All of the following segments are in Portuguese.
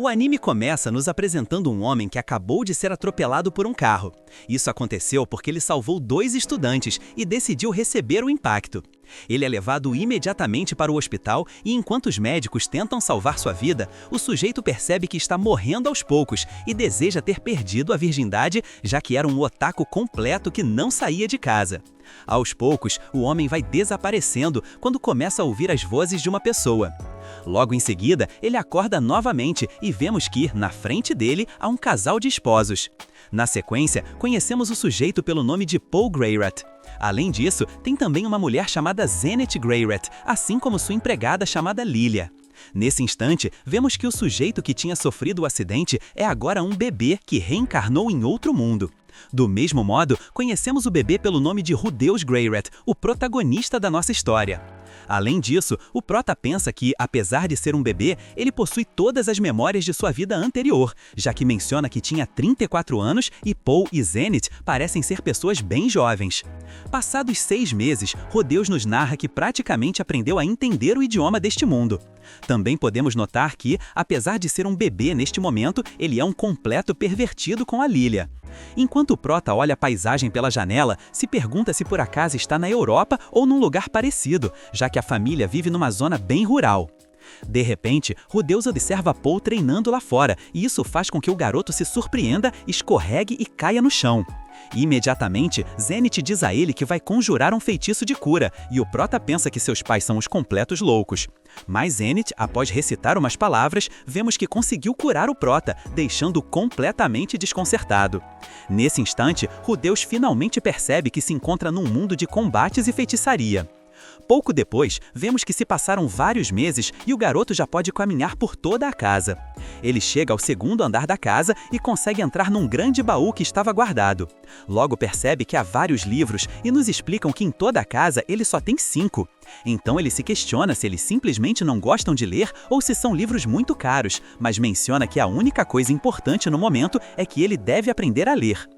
O anime começa nos apresentando um homem que acabou de ser atropelado por um carro. Isso aconteceu porque ele salvou 2 estudantes e decidiu receber o impacto. Ele é levado imediatamente para o hospital e enquanto os médicos tentam salvar sua vida, o sujeito percebe que está morrendo aos poucos e deseja ter perdido a virgindade, já que era um otaku completo que não saía de casa. Aos poucos, o homem vai desaparecendo quando começa a ouvir as vozes de uma pessoa. Logo em seguida, ele acorda novamente e vemos que, na frente dele, há um casal de esposos. Na sequência, conhecemos o sujeito pelo nome de Paul Greyrat. Além disso, tem também uma mulher chamada Zenith Greyrat, assim como sua empregada chamada Lilia. Nesse instante, vemos que o sujeito que tinha sofrido o acidente é agora um bebê que reencarnou em outro mundo. Do mesmo modo, conhecemos o bebê pelo nome de Rudeus Greyrat, o protagonista da nossa história. Além disso, o prota pensa que, apesar de ser um bebê, ele possui todas as memórias de sua vida anterior, já que menciona que tinha 34 anos e Paul e Zenith parecem ser pessoas bem jovens. Passados 6 meses, Rudeus nos narra que praticamente aprendeu a entender o idioma deste mundo. Também podemos notar que, apesar de ser um bebê neste momento, ele é um completo pervertido com a Lilia. Enquanto o prota olha a paisagem pela janela, se pergunta se por acaso está na Europa ou num lugar parecido, já que a família vive numa zona bem rural. De repente, Rudeus observa Paul treinando lá fora, e isso faz com que o garoto se surpreenda, escorregue e caia no chão. Imediatamente, Zenith diz a ele que vai conjurar um feitiço de cura, e o prota pensa que seus pais são os completos loucos. Mas Zenith, após recitar umas palavras, vemos que conseguiu curar o prota, deixando-o completamente desconcertado. Nesse instante, Rudeus finalmente percebe que se encontra num mundo de combates e feitiçaria. Pouco depois, vemos que se passaram vários meses e o garoto já pode caminhar por toda a casa. Ele chega ao 2º andar da casa e consegue entrar num grande baú que estava guardado. Logo percebe que há vários livros e nos explicam que em toda a casa ele só tem 5. Então ele se questiona se eles simplesmente não gostam de ler ou se são livros muito caros, mas menciona que a única coisa importante no momento é que ele deve aprender a ler.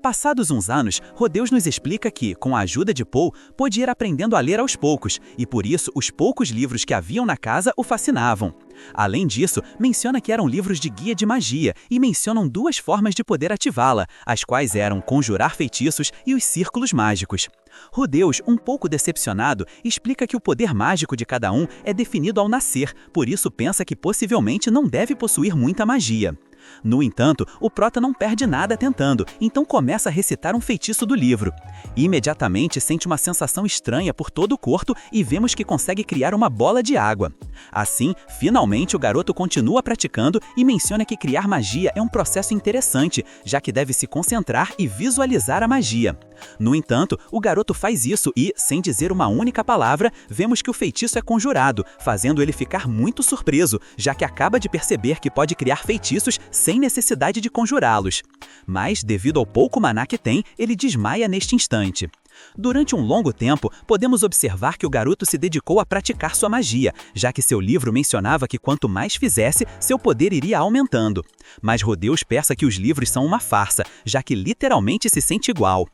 Passados uns anos, Rudeus nos explica que, com a ajuda de Paul, pôde ir aprendendo a ler aos poucos, e por isso os poucos livros que haviam na casa o fascinavam. Além disso, menciona que eram livros de guia de magia e mencionam 2 formas de poder ativá-la, as quais eram conjurar feitiços e os círculos mágicos. Rudeus, um pouco decepcionado, explica que o poder mágico de cada um é definido ao nascer, por isso pensa que possivelmente não deve possuir muita magia. No entanto, o prota não perde nada tentando, então começa a recitar um feitiço do livro. Imediatamente sente uma sensação estranha por todo o corpo e vemos que consegue criar uma bola de água. Assim, finalmente o garoto continua praticando e menciona que criar magia é um processo interessante, já que deve se concentrar e visualizar a magia. No entanto, o garoto faz isso e, sem dizer uma única palavra, vemos que o feitiço é conjurado, fazendo ele ficar muito surpreso, já que acaba de perceber que pode criar feitiços sem necessidade de conjurá-los. Mas, devido ao pouco maná que tem, ele desmaia neste instante. Durante um longo tempo, podemos observar que o garoto se dedicou a praticar sua magia, já que seu livro mencionava que quanto mais fizesse, seu poder iria aumentando. Mas Rudeus pensa que os livros são uma farsa, já que literalmente se sente igual.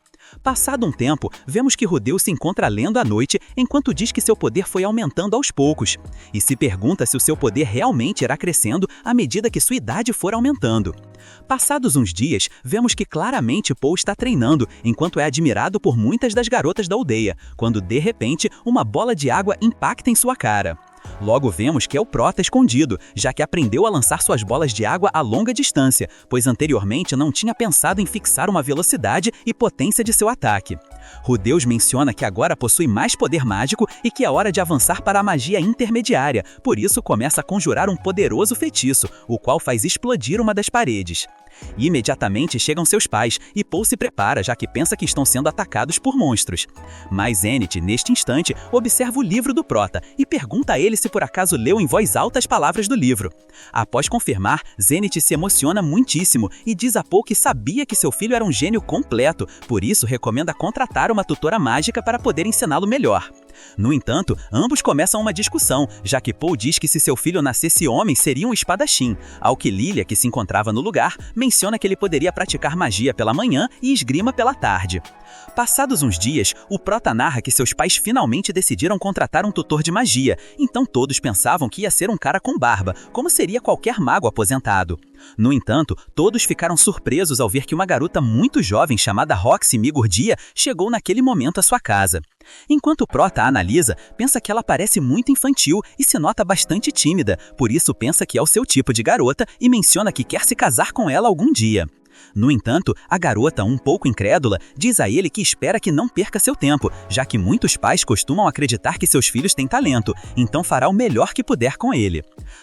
Passado um tempo, vemos que Rudeus se encontra lendo à noite enquanto diz que seu poder foi aumentando aos poucos, e se pergunta se o seu poder realmente irá crescendo à medida que sua idade for aumentando. Passados uns dias, vemos que claramente Paul está treinando, enquanto é admirado por muitas das garotas da aldeia, quando de repente uma bola de água impacta em sua cara. Logo vemos que é o prota escondido, já que aprendeu a lançar suas bolas de água a longa distância, pois anteriormente não tinha pensado em fixar uma velocidade e potência de seu ataque. Rudeus menciona que agora possui mais poder mágico e que é hora de avançar para a magia intermediária, por isso começa a conjurar um poderoso feitiço, o qual faz explodir uma das paredes. Imediatamente chegam seus pais e Paul se prepara, já que pensa que estão sendo atacados por monstros. Mas Zenith, neste instante, observa o livro do prota e pergunta a ele se por acaso leu em voz alta as palavras do livro. Após confirmar, Zenith se emociona muitíssimo e diz a Paul que sabia que seu filho era um gênio completo, por isso recomenda contratar uma tutora mágica para poder ensiná-lo melhor. No entanto, ambos começam uma discussão, já que Paul diz que se seu filho nascesse homem seria um espadachim, ao que Lilia, que se encontrava no lugar, menciona que ele poderia praticar magia pela manhã e esgrima pela tarde. Passados uns dias, o prota narra que seus pais finalmente decidiram contratar um tutor de magia, então todos pensavam que ia ser um cara com barba, como seria qualquer mago aposentado. No entanto, todos ficaram surpresos ao ver que uma garota muito jovem chamada Roxy Migurdia chegou naquele momento à sua casa. Enquanto o prota a analisa, pensa que ela parece muito infantil e se nota bastante tímida, por isso pensa que é o seu tipo de garota e menciona que quer se casar com ela algum dia. No entanto, a garota, um pouco incrédula, diz a ele que espera que não perca seu tempo, já que muitos pais costumam acreditar que seus filhos têm talento, então fará o melhor que puder com ele.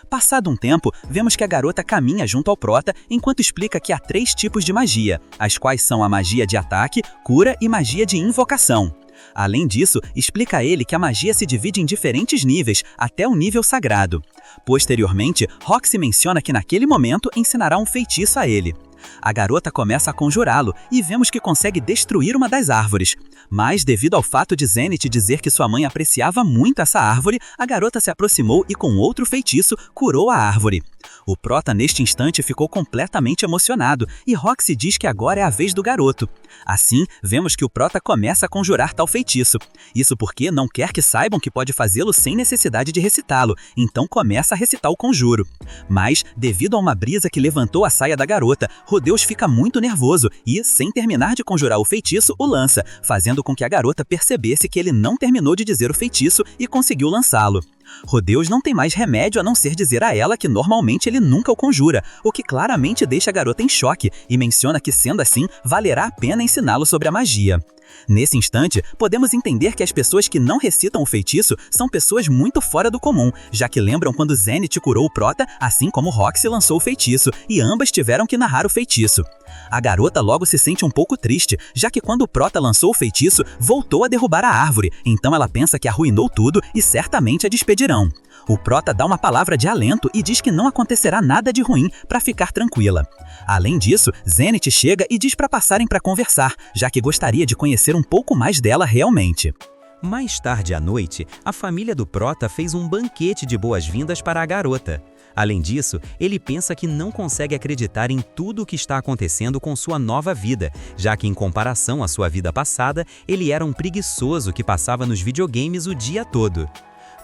Passado um tempo, vemos que a garota caminha junto ao prota enquanto explica que há 3 tipos de magia, as quais são a magia de ataque, cura e magia de invocação. Além disso, explica a ele que a magia se divide em diferentes níveis, até o nível sagrado. Posteriormente, Roxy menciona que naquele momento ensinará um feitiço a ele. A garota começa a conjurá-lo e vemos que consegue destruir uma das árvores. Mas, devido ao fato de Zenith dizer que sua mãe apreciava muito essa árvore, a garota se aproximou e com outro feitiço curou a árvore. O prota neste instante ficou completamente emocionado e Roxy diz que agora é a vez do garoto. Assim, vemos que o prota começa a conjurar tal feitiço. Isso porque não quer que saibam que pode fazê-lo sem necessidade de recitá-lo, então começa a recitar o conjuro. Mas, devido a uma brisa que levantou a saia da garota, Rodeus fica muito nervoso e, sem terminar de conjurar o feitiço, o lança, fazendo com que a garota percebesse que ele não terminou de dizer o feitiço e conseguiu lançá-lo. Rodeus não tem mais remédio a não ser dizer a ela que normalmente ele nunca o conjura, o que claramente deixa a garota em choque e menciona que, sendo assim, valerá a pena ensiná-lo sobre a magia. Nesse instante, podemos entender que as pessoas que não recitam o feitiço são pessoas muito fora do comum, já que lembram quando Zenith curou o prota, assim como Roxy lançou o feitiço, e ambas tiveram que narrar o feitiço. A garota logo se sente um pouco triste, já que quando o prota lançou o feitiço, voltou a derrubar a árvore, então ela pensa que arruinou tudo e certamente a despedirão. O prota dá uma palavra de alento e diz que não acontecerá nada de ruim para ficar tranquila. Além disso, Zenith chega e diz para passarem para conversar, já que gostaria de conhecer um pouco mais dela realmente. Mais tarde à noite, a família do prota fez um banquete de boas-vindas para a garota. Além disso, ele pensa que não consegue acreditar em tudo o que está acontecendo com sua nova vida, já que em comparação à sua vida passada, ele era um preguiçoso que passava nos videogames o dia todo.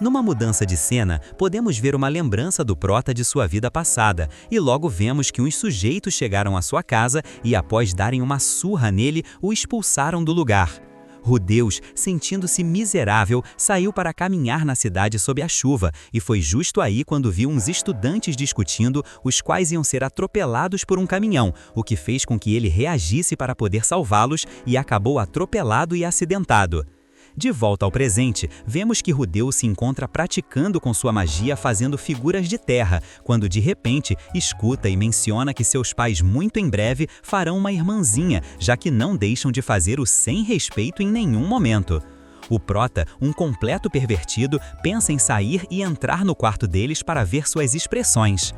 Numa mudança de cena, podemos ver uma lembrança do prota de sua vida passada, e logo vemos que uns sujeitos chegaram à sua casa e, após darem uma surra nele, o expulsaram do lugar. Rodeus, sentindo-se miserável, saiu para caminhar na cidade sob a chuva, e foi justo aí quando viu uns estudantes discutindo, os quais iam ser atropelados por um caminhão, o que fez com que ele reagisse para poder salvá-los e acabou atropelado e acidentado. De volta ao presente, vemos que Rodeus se encontra praticando com sua magia fazendo figuras de terra, quando de repente escuta e menciona que seus pais muito em breve farão uma irmãzinha, já que não deixam de fazer o sem respeito em nenhum momento. O prota, um completo pervertido, pensa em sair e entrar no quarto deles para ver suas expressões.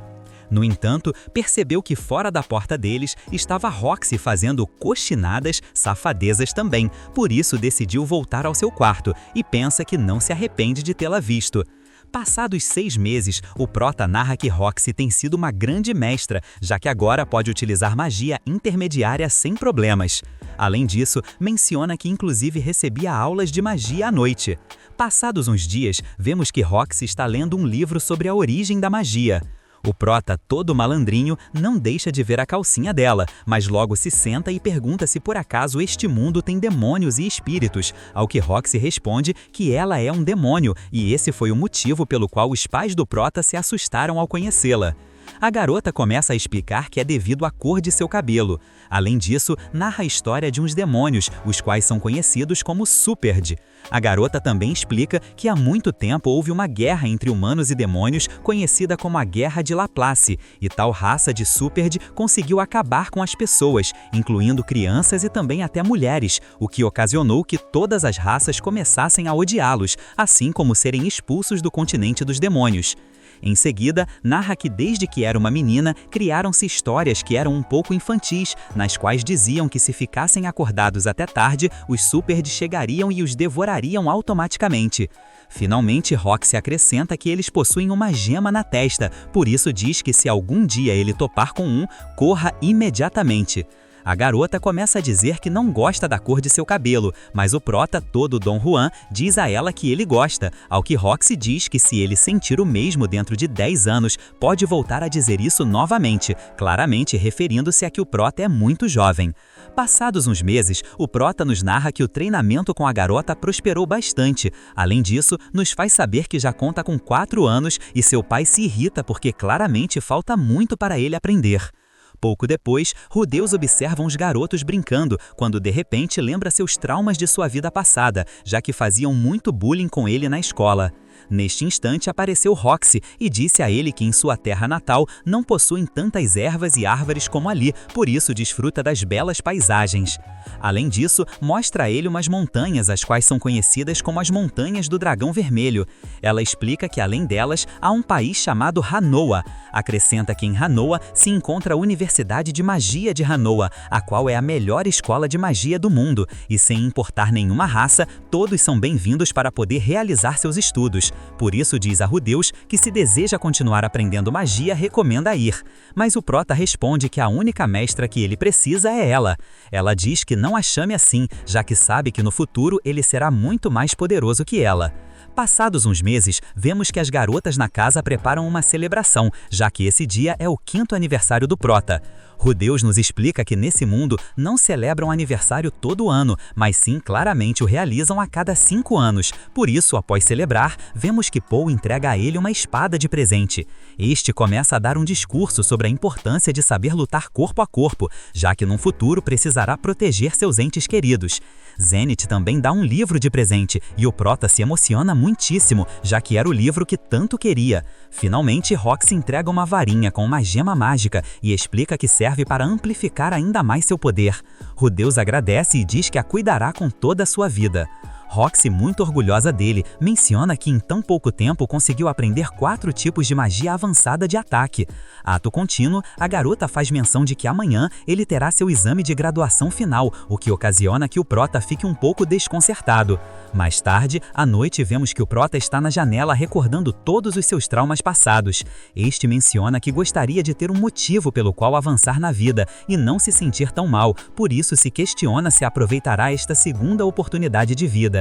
No entanto, percebeu que fora da porta deles estava Roxy fazendo cochinadas, safadezas também, por isso decidiu voltar ao seu quarto e pensa que não se arrepende de tê-la visto. Passados 6 meses, o prota narra que Roxy tem sido uma grande mestra, já que agora pode utilizar magia intermediária sem problemas. Além disso, menciona que inclusive recebia aulas de magia à noite. Passados uns dias, vemos que Roxy está lendo um livro sobre a origem da magia. O prota, todo malandrinho, não deixa de ver a calcinha dela, mas logo se senta e pergunta se por acaso este mundo tem demônios e espíritos, ao que Roxy responde que ela é um demônio e esse foi o motivo pelo qual os pais do prota se assustaram ao conhecê-la. A garota começa a explicar que é devido à cor de seu cabelo. Além disso, narra a história de uns demônios, os quais são conhecidos como Superd. A garota também explica que há muito tempo houve uma guerra entre humanos e demônios, conhecida como a Guerra de Laplace, e tal raça de Superd conseguiu acabar com as pessoas, incluindo crianças e também até mulheres, o que ocasionou que todas as raças começassem a odiá-los, assim como serem expulsos do continente dos demônios. Em seguida, narra que desde que era uma menina, criaram-se histórias que eram um pouco infantis, nas quais diziam que se ficassem acordados até tarde, os Súperds chegariam e os devorariam automaticamente. Finalmente, Roxy acrescenta que eles possuem uma gema na testa, por isso diz que se algum dia ele topar com um, corra imediatamente. A garota começa a dizer que não gosta da cor de seu cabelo, mas o prota, todo Dom Juan, diz a ela que ele gosta, ao que Roxy diz que se ele sentir o mesmo dentro de 10 anos, pode voltar a dizer isso novamente, claramente referindo-se a que o prota é muito jovem. Passados uns meses, o prota nos narra que o treinamento com a garota prosperou bastante. Além disso, nos faz saber que já conta com 4 anos e seu pai se irrita porque claramente falta muito para ele aprender. Pouco depois, Rudeus observa uns garotos brincando, quando de repente lembra seus traumas de sua vida passada, já que faziam muito bullying com ele na escola. Neste instante apareceu Roxy e disse a ele que em sua terra natal não possuem tantas ervas e árvores como ali, por isso desfruta das belas paisagens. Além disso, mostra a ele umas montanhas, as quais são conhecidas como as Montanhas do Dragão Vermelho. Ela explica que além delas, há um país chamado Hanoa. Acrescenta que em Hanoa se encontra a Universidade de Magia de Hanoa, a qual é a melhor escola de magia do mundo, e sem importar nenhuma raça, todos são bem-vindos para poder realizar seus estudos. Por isso diz a Rudeus que se deseja continuar aprendendo magia, recomenda ir. Mas o prota responde que a única mestra que ele precisa é ela. Ela diz que não a chame assim, já que sabe que no futuro ele será muito mais poderoso que ela. Passados uns meses, vemos que as garotas na casa preparam uma celebração, já que esse dia é o 5º aniversário do prota. Rudeus nos explica que nesse mundo não celebram aniversário todo ano, mas sim claramente o realizam a cada 5 anos. Por isso, após celebrar, vemos que Paul entrega a ele uma espada de presente. Este começa a dar um discurso sobre a importância de saber lutar corpo a corpo, já que num futuro precisará proteger seus entes queridos. Zenith também dá um livro de presente e o prota se emociona muitíssimo, já que era o livro que tanto queria. Finalmente, Roxy entrega uma varinha com uma gema mágica e explica que serve para amplificar ainda mais seu poder. Rudeus agradece e diz que a cuidará com toda a sua vida. Roxy, muito orgulhosa dele, menciona que em tão pouco tempo conseguiu aprender 4 tipos de magia avançada de ataque. Ato contínuo, a garota faz menção de que amanhã ele terá seu exame de graduação final, o que ocasiona que o prota fique um pouco desconcertado. Mais tarde, à noite, vemos que o prota está na janela recordando todos os seus traumas passados. Este menciona que gostaria de ter um motivo pelo qual avançar na vida e não se sentir tão mal, por isso se questiona se aproveitará esta segunda oportunidade de vida.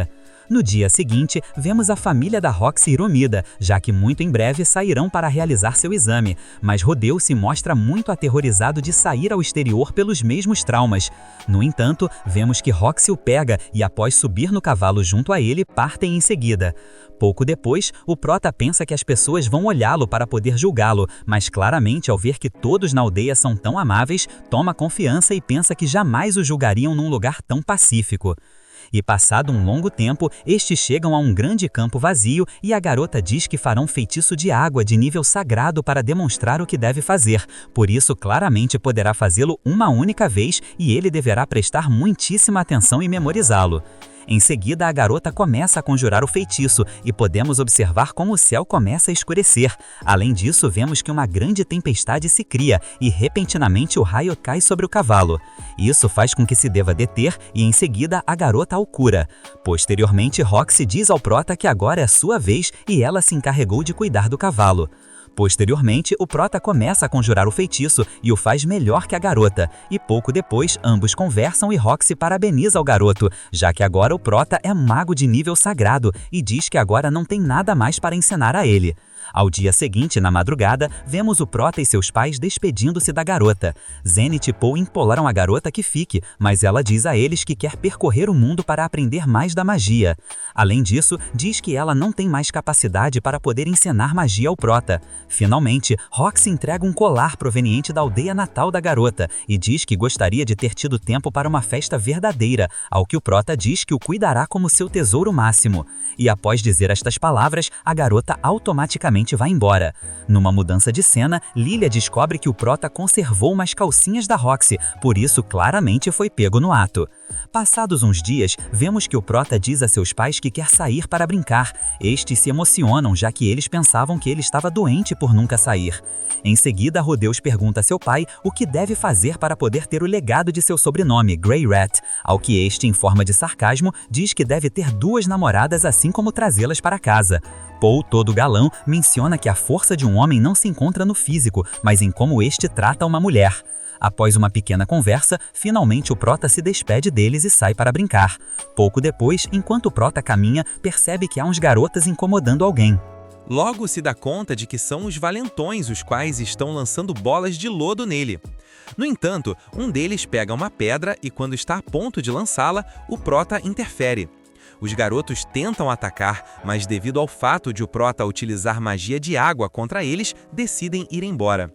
No dia seguinte, vemos a família da Roxy reunida, já que muito em breve sairão para realizar seu exame, mas Rudeus se mostra muito aterrorizado de sair ao exterior pelos mesmos traumas. No entanto, vemos que Roxy o pega e após subir no cavalo junto a ele, partem em seguida. Pouco depois, o prota pensa que as pessoas vão olhá-lo para poder julgá-lo, mas claramente ao ver que todos na aldeia são tão amáveis, toma confiança e pensa que jamais o julgariam num lugar tão pacífico. E passado um longo tempo, estes chegam a um grande campo vazio e a garota diz que farão feitiço de água de nível sagrado para demonstrar o que deve fazer. Por isso, claramente poderá fazê-lo uma única vez e ele deverá prestar muitíssima atenção e memorizá-lo. Em seguida, a garota começa a conjurar o feitiço e podemos observar como o céu começa a escurecer. Além disso, vemos que uma grande tempestade se cria e repentinamente o raio cai sobre o cavalo. Isso faz com que se deva deter e em seguida a garota o cura. Posteriormente, Roxy diz ao prota que agora é sua vez e ela se encarregou de cuidar do cavalo. Posteriormente, o prota começa a conjurar o feitiço e o faz melhor que a garota, e pouco depois ambos conversam e Roxy parabeniza o garoto, já que agora o prota é mago de nível sagrado e diz que agora não tem nada mais para ensinar a ele. Ao dia seguinte, na madrugada, vemos o prota e seus pais despedindo-se da garota. Zenith e Paul imploram a garota que fique, mas ela diz a eles que quer percorrer o mundo para aprender mais da magia. Além disso, diz que ela não tem mais capacidade para poder ensinar magia ao prota. Finalmente, Roxy entrega um colar proveniente da aldeia natal da garota e diz que gostaria de ter tido tempo para uma festa verdadeira, ao que o prota diz que o cuidará como seu tesouro máximo. E após dizer estas palavras, a garota automaticamente simplesmente vai embora. Numa mudança de cena, Lilia descobre que o Prota conservou umas calcinhas da Roxy, por isso claramente foi pego no ato. Passados uns dias, vemos que o Prota diz a seus pais que quer sair para brincar. Estes se emocionam, já que eles pensavam que ele estava doente por nunca sair. Em seguida, Rudeus pergunta a seu pai o que deve fazer para poder ter o legado de seu sobrenome, Grey Rat, ao que este, em forma de sarcasmo, diz que deve ter 2 namoradas assim como trazê-las para casa. Paul, todo galão, menciona que a força de um homem não se encontra no físico, mas em como este trata uma mulher. Após uma pequena conversa, finalmente o Prota se despede deles e sai para brincar. Pouco depois, enquanto o Prota caminha, percebe que há uns garotas incomodando alguém. Logo se dá conta de que são os valentões os quais estão lançando bolas de lodo nele. No entanto, um deles pega uma pedra e quando está a ponto de lançá-la, o Prota interfere. Os garotos tentam atacar, mas devido ao fato de o Prota utilizar magia de água contra eles, decidem ir embora.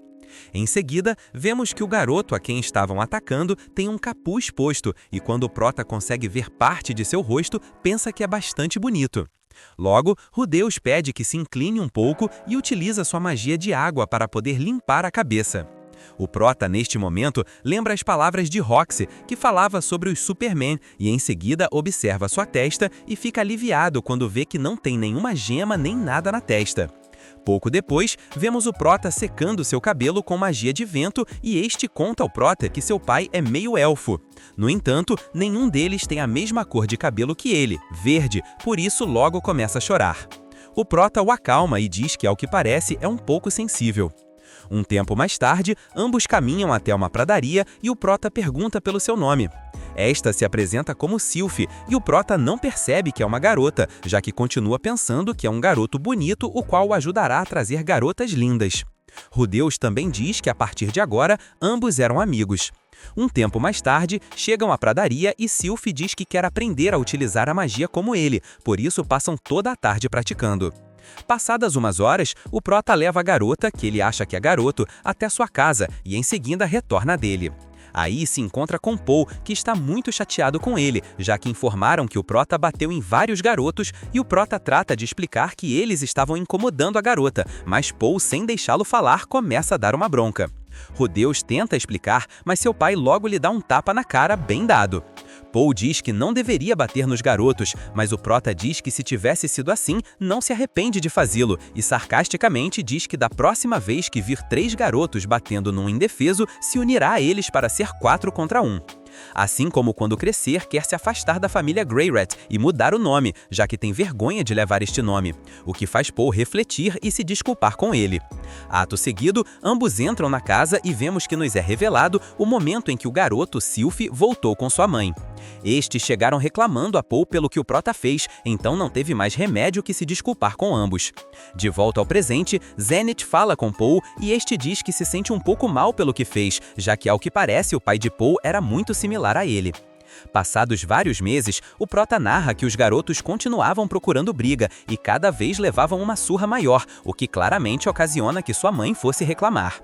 Em seguida, vemos que o garoto a quem estavam atacando tem um capuz posto e quando o Prota consegue ver parte de seu rosto, pensa que é bastante bonito. Logo, Rudeus pede que se incline um pouco e utiliza sua magia de água para poder limpar a cabeça. O Prota, neste momento, lembra as palavras de Roxy, que falava sobre os Superman, e em seguida observa sua testa e fica aliviado quando vê que não tem nenhuma gema nem nada na testa. Pouco depois, vemos o Prota secando seu cabelo com magia de vento e este conta ao Prota que seu pai é meio elfo. No entanto, nenhum deles tem a mesma cor de cabelo que ele, verde, por isso logo começa a chorar. O Prota o acalma e diz que, ao que parece, é um pouco sensível. Um tempo mais tarde, ambos caminham até uma pradaria e o Prota pergunta pelo seu nome. Esta se apresenta como Sylphie e o Prota não percebe que é uma garota, já que continua pensando que é um garoto bonito o qual o ajudará a trazer garotas lindas. Rudeus também diz que a partir de agora, ambos eram amigos. Um tempo mais tarde, chegam à pradaria e Sylphie diz que quer aprender a utilizar a magia como ele, por isso passam toda a tarde praticando. Passadas umas horas, o Prota leva a garota, que ele acha que é garoto, até sua casa e em seguida retorna dele. Aí se encontra com Paul, que está muito chateado com ele, já que informaram que o Prota bateu em vários garotos e o Prota trata de explicar que eles estavam incomodando a garota, mas Paul, sem deixá-lo falar, começa a dar uma bronca. Rudeus tenta explicar, mas seu pai logo lhe dá um tapa na cara bem dado. Paul diz que não deveria bater nos garotos, mas o Prota diz que se tivesse sido assim, não se arrepende de fazê-lo e sarcasticamente diz que da próxima vez que vir 3 garotos batendo num indefeso, se unirá a eles para ser 4 contra 1. Assim como quando crescer, quer se afastar da família Grey Rat e mudar o nome, já que tem vergonha de levar este nome, o que faz Paul refletir e se desculpar com ele. Ato seguido, ambos entram na casa e vemos que nos é revelado o momento em que o garoto Sylphie voltou com sua mãe. Estes chegaram reclamando a Paul pelo que o Prota fez, então não teve mais remédio que se desculpar com ambos. De volta ao presente, Zenith fala com Paul e este diz que se sente um pouco mal pelo que fez, já que ao que parece o pai de Paul era muito similar a ele. Passados vários meses, o Prota narra que os garotos continuavam procurando briga e cada vez levavam uma surra maior, o que claramente ocasiona que sua mãe fosse reclamar.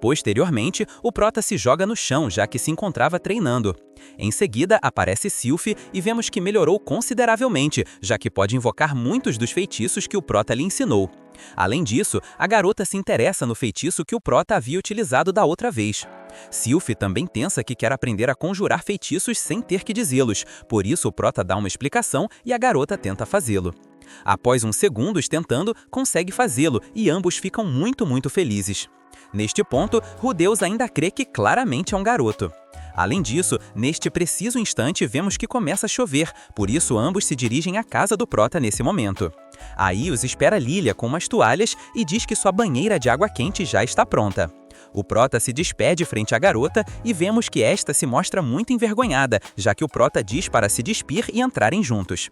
Posteriormente, o Prota se joga no chão, já que se encontrava treinando. Em seguida, aparece Sylphie e vemos que melhorou consideravelmente, já que pode invocar muitos dos feitiços que o Prota lhe ensinou. Além disso, a garota se interessa no feitiço que o Prota havia utilizado da outra vez. Sylphie também pensa que quer aprender a conjurar feitiços sem ter que dizê-los, por isso o Prota dá uma explicação e a garota tenta fazê-lo. Após uns segundos tentando, consegue fazê-lo e ambos ficam muito felizes. Neste ponto, Rudeus ainda crê que claramente é um garoto. Além disso, neste preciso instante vemos que começa a chover, por isso ambos se dirigem à casa do Prota nesse momento. Aí os espera Lilia com umas toalhas e diz que sua banheira de água quente já está pronta. O Prota se despede frente à garota e vemos que esta se mostra muito envergonhada, já que o Prota diz para se despir e entrarem juntos.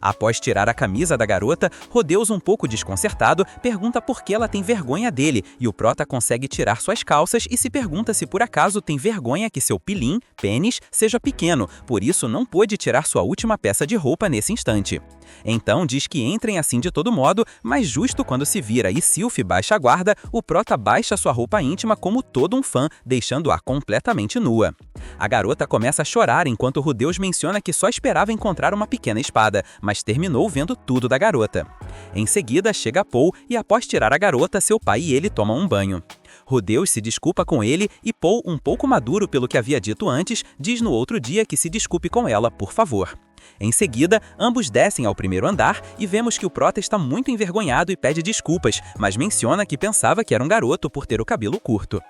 Após tirar a camisa da garota, Rudeus, um pouco desconcertado, pergunta por que ela tem vergonha dele e o Prota consegue tirar suas calças e se pergunta se por acaso tem vergonha que seu pilim, pênis, seja pequeno, por isso não pôde tirar sua última peça de roupa nesse instante. Então diz que entrem assim de todo modo, mas justo quando se vira e Sylphie baixa a guarda, o Prota baixa sua roupa íntima aproxima como todo um fã, deixando-a completamente nua. A garota começa a chorar enquanto Rudeus menciona que só esperava encontrar uma pequena espada, mas terminou vendo tudo da garota. Em seguida, chega Paul e após tirar a garota, seu pai e ele tomam um banho. Rudeus se desculpa com ele e Paul, um pouco maduro pelo que havia dito antes, diz no outro dia que se desculpe com ela, por favor. Em seguida, ambos descem ao primeiro andar e vemos que o prota está muito envergonhado e pede desculpas, mas menciona que pensava que era um garoto por ter o cabelo curto.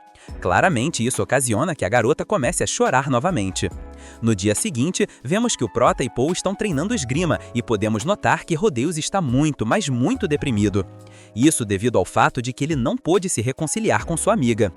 Claramente, isso ocasiona que a garota comece a chorar novamente. No dia seguinte, vemos que o prota e Paul estão treinando esgrima e podemos notar que Rudeus está muito, mas muito deprimido. Isso devido ao fato de que ele não pôde se reconciliar com sua amiga.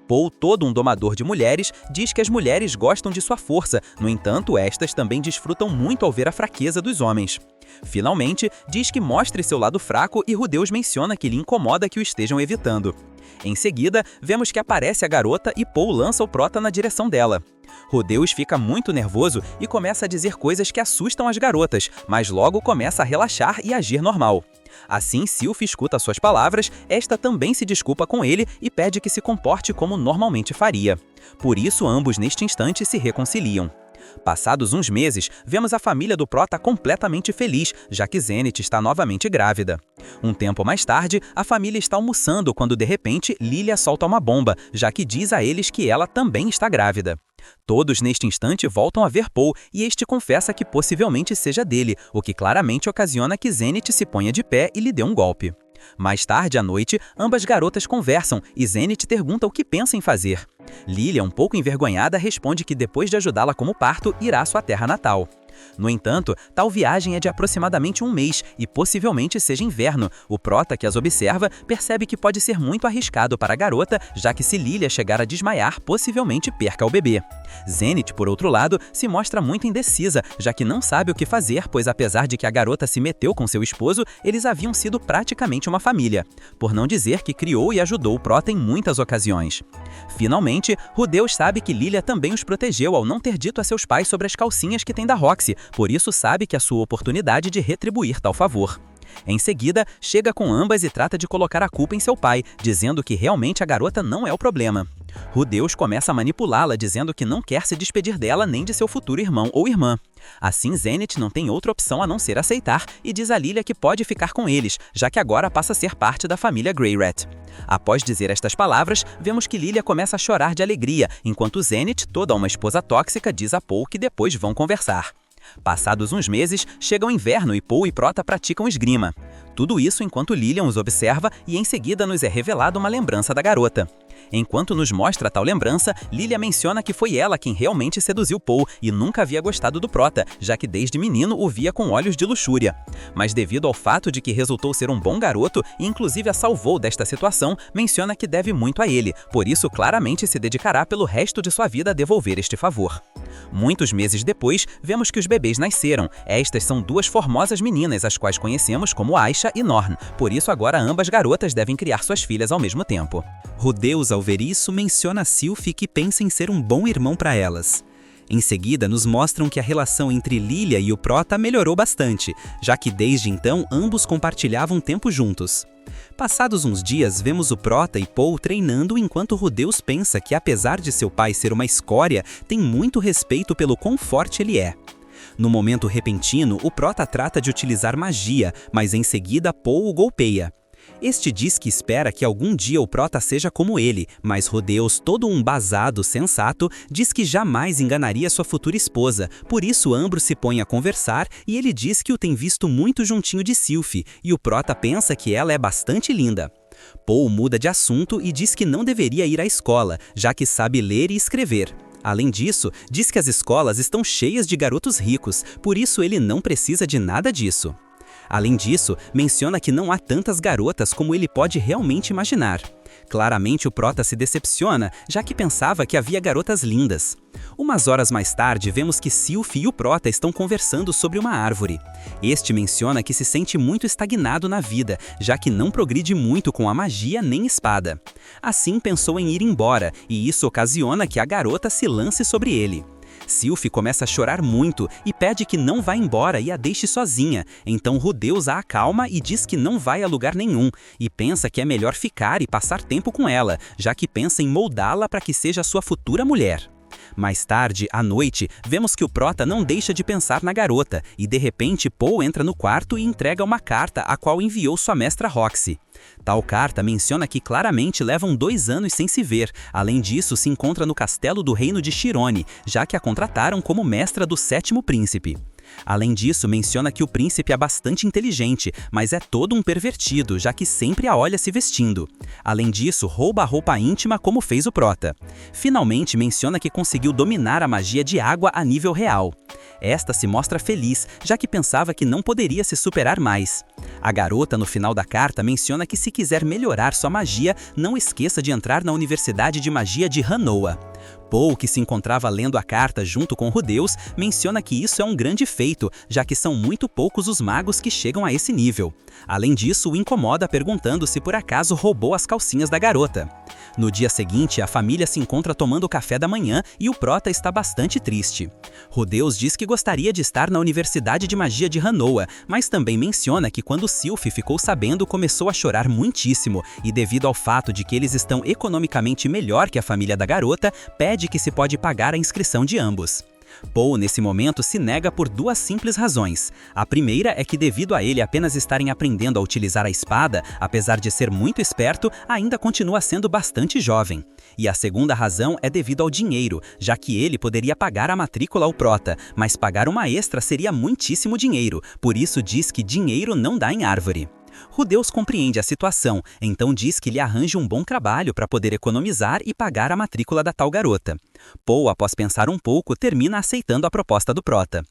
Paul, todo um domador de mulheres, diz que as mulheres gostam de sua força, no entanto, estas também desfrutam muito ao ver a fraqueza dos homens. Finalmente, diz que mostre seu lado fraco e Rudeus menciona que lhe incomoda que o estejam evitando. Em seguida, vemos que aparece a garota e Paul lança o prota na direção dela. Rudeus fica muito nervoso e começa a dizer coisas que assustam as garotas, mas logo começa a relaxar e agir normal. Assim, Sylph escuta suas palavras, esta também se desculpa com ele e pede que se comporte como normalmente faria. Por isso, ambos neste instante se reconciliam. Passados uns meses, vemos a família do prota completamente feliz, já que Zenith está novamente grávida. Um tempo mais tarde, a família está almoçando quando de repente Lilia solta uma bomba, já que diz a eles que ela também está grávida. Todos neste instante voltam a ver Paul e este confessa que possivelmente seja dele, o que claramente ocasiona que Zenith se ponha de pé e lhe dê um golpe. Mais tarde à noite, ambas garotas conversam e Zenith pergunta o que pensa em fazer. Lilia, um pouco envergonhada, responde que depois de ajudá-la como parto, irá à sua terra natal. No entanto, tal viagem é de aproximadamente um mês e possivelmente seja inverno. O prota, que as observa, percebe que pode ser muito arriscado para a garota, já que se Lilia chegar a desmaiar, possivelmente perca o bebê. Zenith, por outro lado, se mostra muito indecisa, já que não sabe o que fazer, pois apesar de que a garota se meteu com seu esposo, eles haviam sido praticamente uma família. Por não dizer que criou e ajudou o prota em muitas ocasiões. Finalmente, Rudeus sabe que Lilia também os protegeu ao não ter dito a seus pais sobre as calcinhas que tem da Roxy, por isso sabe que é a sua oportunidade de retribuir tal favor. Em seguida, chega com ambas e trata de colocar a culpa em seu pai, dizendo que realmente a garota não é o problema. Rudeus começa a manipulá-la, dizendo que não quer se despedir dela nem de seu futuro irmão ou irmã. Assim, Zenith não tem outra opção a não ser aceitar e diz a Lilia que pode ficar com eles, já que agora passa a ser parte da família Greyrat. Após dizer estas palavras, vemos que Lilia começa a chorar de alegria, enquanto Zenith, toda uma esposa tóxica, diz a Paul que depois vão conversar. Passados uns meses, chega o inverno e Paul e Prota praticam esgrima. Tudo isso enquanto Lilian os observa e em seguida nos é revelada uma lembrança da garota. Enquanto nos mostra tal lembrança, Lilia menciona que foi ela quem realmente seduziu Paul e nunca havia gostado do prota, já que desde menino o via com olhos de luxúria. Mas devido ao fato de que resultou ser um bom garoto e inclusive a salvou desta situação, menciona que deve muito a ele, por isso claramente se dedicará pelo resto de sua vida a devolver este favor. Muitos meses depois, vemos que os bebês nasceram. Estas são duas formosas meninas, as quais conhecemos como Aisha e Norn, por isso agora ambas garotas devem criar suas filhas ao mesmo tempo. Rudeus, ao ver isso, menciona a Sylph que pensa em ser um bom irmão para elas. Em seguida, nos mostram que a relação entre Lilia e o prota melhorou bastante, já que desde então ambos compartilhavam tempo juntos. Passados uns dias, vemos o prota e Paul treinando enquanto Rudeus pensa que, apesar de seu pai ser uma escória, tem muito respeito pelo quão forte ele é. No momento repentino, o prota trata de utilizar magia, mas em seguida Paul o golpeia. Este diz que espera que algum dia o prota seja como ele, mas Rudeus, todo um basado sensato, diz que jamais enganaria sua futura esposa, por isso ambos se põem a conversar e ele diz que o tem visto muito juntinho de Sylph, e o prota pensa que ela é bastante linda. Paul muda de assunto e diz que não deveria ir à escola, já que sabe ler e escrever. Além disso, diz que as escolas estão cheias de garotos ricos, por isso ele não precisa de nada disso. Além disso, menciona que não há tantas garotas como ele pode realmente imaginar. Claramente o prota se decepciona, já que pensava que havia garotas lindas. Umas horas mais tarde, vemos que Sylph e o prota estão conversando sobre uma árvore. Este menciona que se sente muito estagnado na vida, já que não progride muito com a magia nem espada. Assim pensou em ir embora, e isso ocasiona que a garota se lance sobre ele. Sylvie começa a chorar muito e pede que não vá embora e a deixe sozinha, então Rudeus a acalma e diz que não vai a lugar nenhum, e pensa que é melhor ficar e passar tempo com ela, já que pensa em moldá-la para que seja sua futura mulher. Mais tarde, à noite, vemos que o Prota não deixa de pensar na garota, e de repente Paul entra no quarto e entrega uma carta a qual enviou sua mestra Roxy. Tal carta menciona que claramente levam 2 anos sem se ver, além disso se encontra no castelo do reino de Chirone, já que a contrataram como mestra do 7º príncipe. Além disso, menciona que o príncipe é bastante inteligente, mas é todo um pervertido, já que sempre a olha se vestindo. Além disso, rouba a roupa íntima como fez o Prota. Finalmente, menciona que conseguiu dominar a magia de água a nível real. Esta se mostra feliz, já que pensava que não poderia se superar mais. A garota, no final da carta, menciona que se quiser melhorar sua magia, não esqueça de entrar na Universidade de Magia de Hanoa. Paul, que se encontrava lendo a carta junto com Rudeus, menciona que isso é um grande feito, já que são muito poucos os magos que chegam a esse nível. Além disso, o incomoda perguntando se por acaso roubou as calcinhas da garota. No dia seguinte, a família se encontra tomando café da manhã e o Prota está bastante triste. Rudeus diz que gostaria de estar na Universidade de Magia de Hanoa, mas também menciona que quando Sylvie ficou sabendo, começou a chorar muitíssimo, e devido ao fato de que eles estão economicamente melhor que a família da garota, pede que se pode pagar a inscrição de ambos. Paul, nesse momento, se nega por 2 simples razões. A primeira é que, devido a ele apenas estarem aprendendo a utilizar a espada, apesar de ser muito esperto, ainda continua sendo bastante jovem. E a segunda razão é devido ao dinheiro, já que ele poderia pagar a matrícula ao Prota, mas pagar uma extra seria muitíssimo dinheiro, por isso diz que dinheiro não dá em árvore. Rudeus compreende a situação, então diz que lhe arranje um bom trabalho para poder economizar e pagar a matrícula da tal garota. Paul, após pensar um pouco, termina aceitando a proposta do Prota.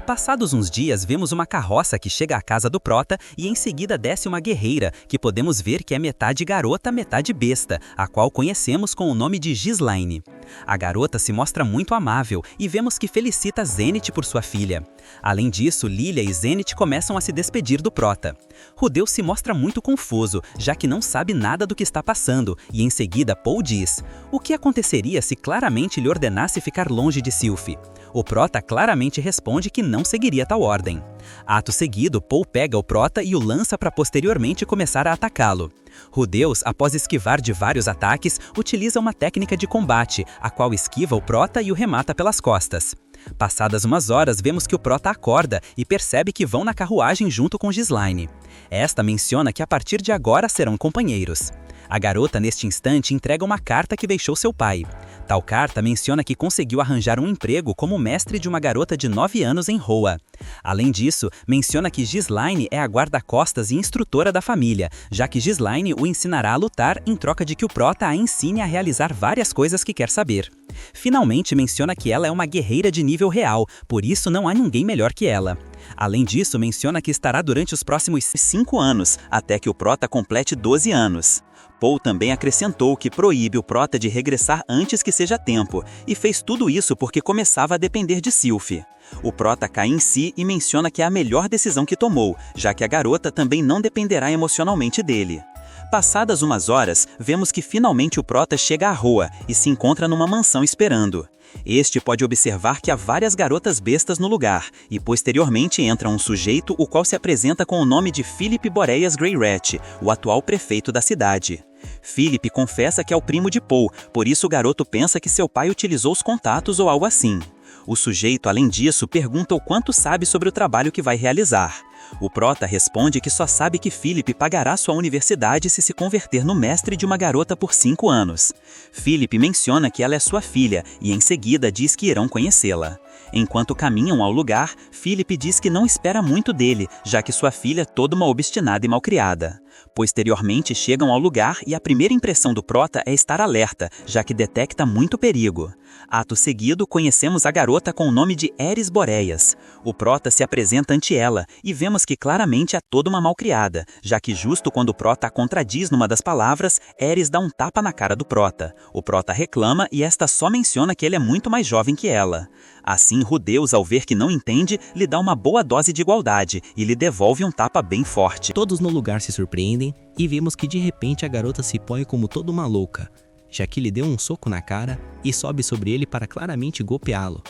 Passados uns dias, vemos uma carroça que chega à casa do Prota e em seguida desce uma guerreira, que podemos ver que é metade garota, metade besta, a qual conhecemos com o nome de Ghislaine. A garota se mostra muito amável e vemos que felicita Zenith por sua filha. Além disso, Lilia e Zenith começam a se despedir do Prota. Rudeus se mostra muito confuso, já que não sabe nada do que está passando, e em seguida Paul diz: o que aconteceria se claramente lhe ordenasse ficar longe de Sylvie? O Prota claramente responde que não seguiria tal ordem. Ato seguido, Paul pega o Prota e o lança para posteriormente começar a atacá-lo. Rudeus, após esquivar de vários ataques, utiliza uma técnica de combate, a qual esquiva o Prota e o remata pelas costas. Passadas umas horas, vemos que o Prota acorda e percebe que vão na carruagem junto com Ghislaine. Esta menciona que a partir de agora serão companheiros. A garota, neste instante, entrega uma carta que deixou seu pai. Tal carta menciona que conseguiu arranjar um emprego como mestre de uma garota de 9 anos em Hoa. Além disso, menciona que Ghislaine é a guarda-costas e instrutora da família, já que Ghislaine o ensinará a lutar em troca de que o Prota a ensine a realizar várias coisas que quer saber. Finalmente menciona que ela é uma guerreira de nível real, por isso não há ninguém melhor que ela. Além disso, menciona que estará durante os próximos 5 anos, até que o Prota complete 12 anos. Paul também acrescentou que proíbe o Prota de regressar antes que seja tempo, e fez tudo isso porque começava a depender de Sylvie. O Prota cai em si e menciona que é a melhor decisão que tomou, já que a garota também não dependerá emocionalmente dele. Passadas umas horas, vemos que finalmente o Prota chega à rua e se encontra numa mansão esperando. Este pode observar que há várias garotas bestas no lugar, e posteriormente entra um sujeito o qual se apresenta com o nome de Philip Boreas Greyrat, o atual prefeito da cidade. Philip confessa que é o primo de Paul, por isso o garoto pensa que seu pai utilizou os contatos ou algo assim. O sujeito, além disso, pergunta o quanto sabe sobre o trabalho que vai realizar. O Prota responde que só sabe que Philip pagará sua universidade se converter no mestre de uma garota por 5 anos. Philip menciona que ela é sua filha e em seguida diz que irão conhecê-la. Enquanto caminham ao lugar, Philip diz que não espera muito dele, já que sua filha é toda uma obstinada e malcriada. Posteriormente chegam ao lugar e a primeira impressão do Prota é estar alerta, já que detecta muito perigo. Ato seguido, conhecemos a garota com o nome de Eris Boreas. O Prota se apresenta ante ela e vemos que claramente é toda uma malcriada, já que justo quando o Prota a contradiz numa das palavras, Eris dá um tapa na cara do Prota. O Prota reclama e esta só menciona que ele é muito mais jovem que ela. Assim, Rudeus, ao ver que não entende, lhe dá uma boa dose de igualdade e lhe devolve um tapa bem forte. Todos no lugar se surpreendem e vemos que de repente a garota se põe como toda uma louca, já que lhe deu um soco na cara e sobe sobre ele para claramente golpeá-lo.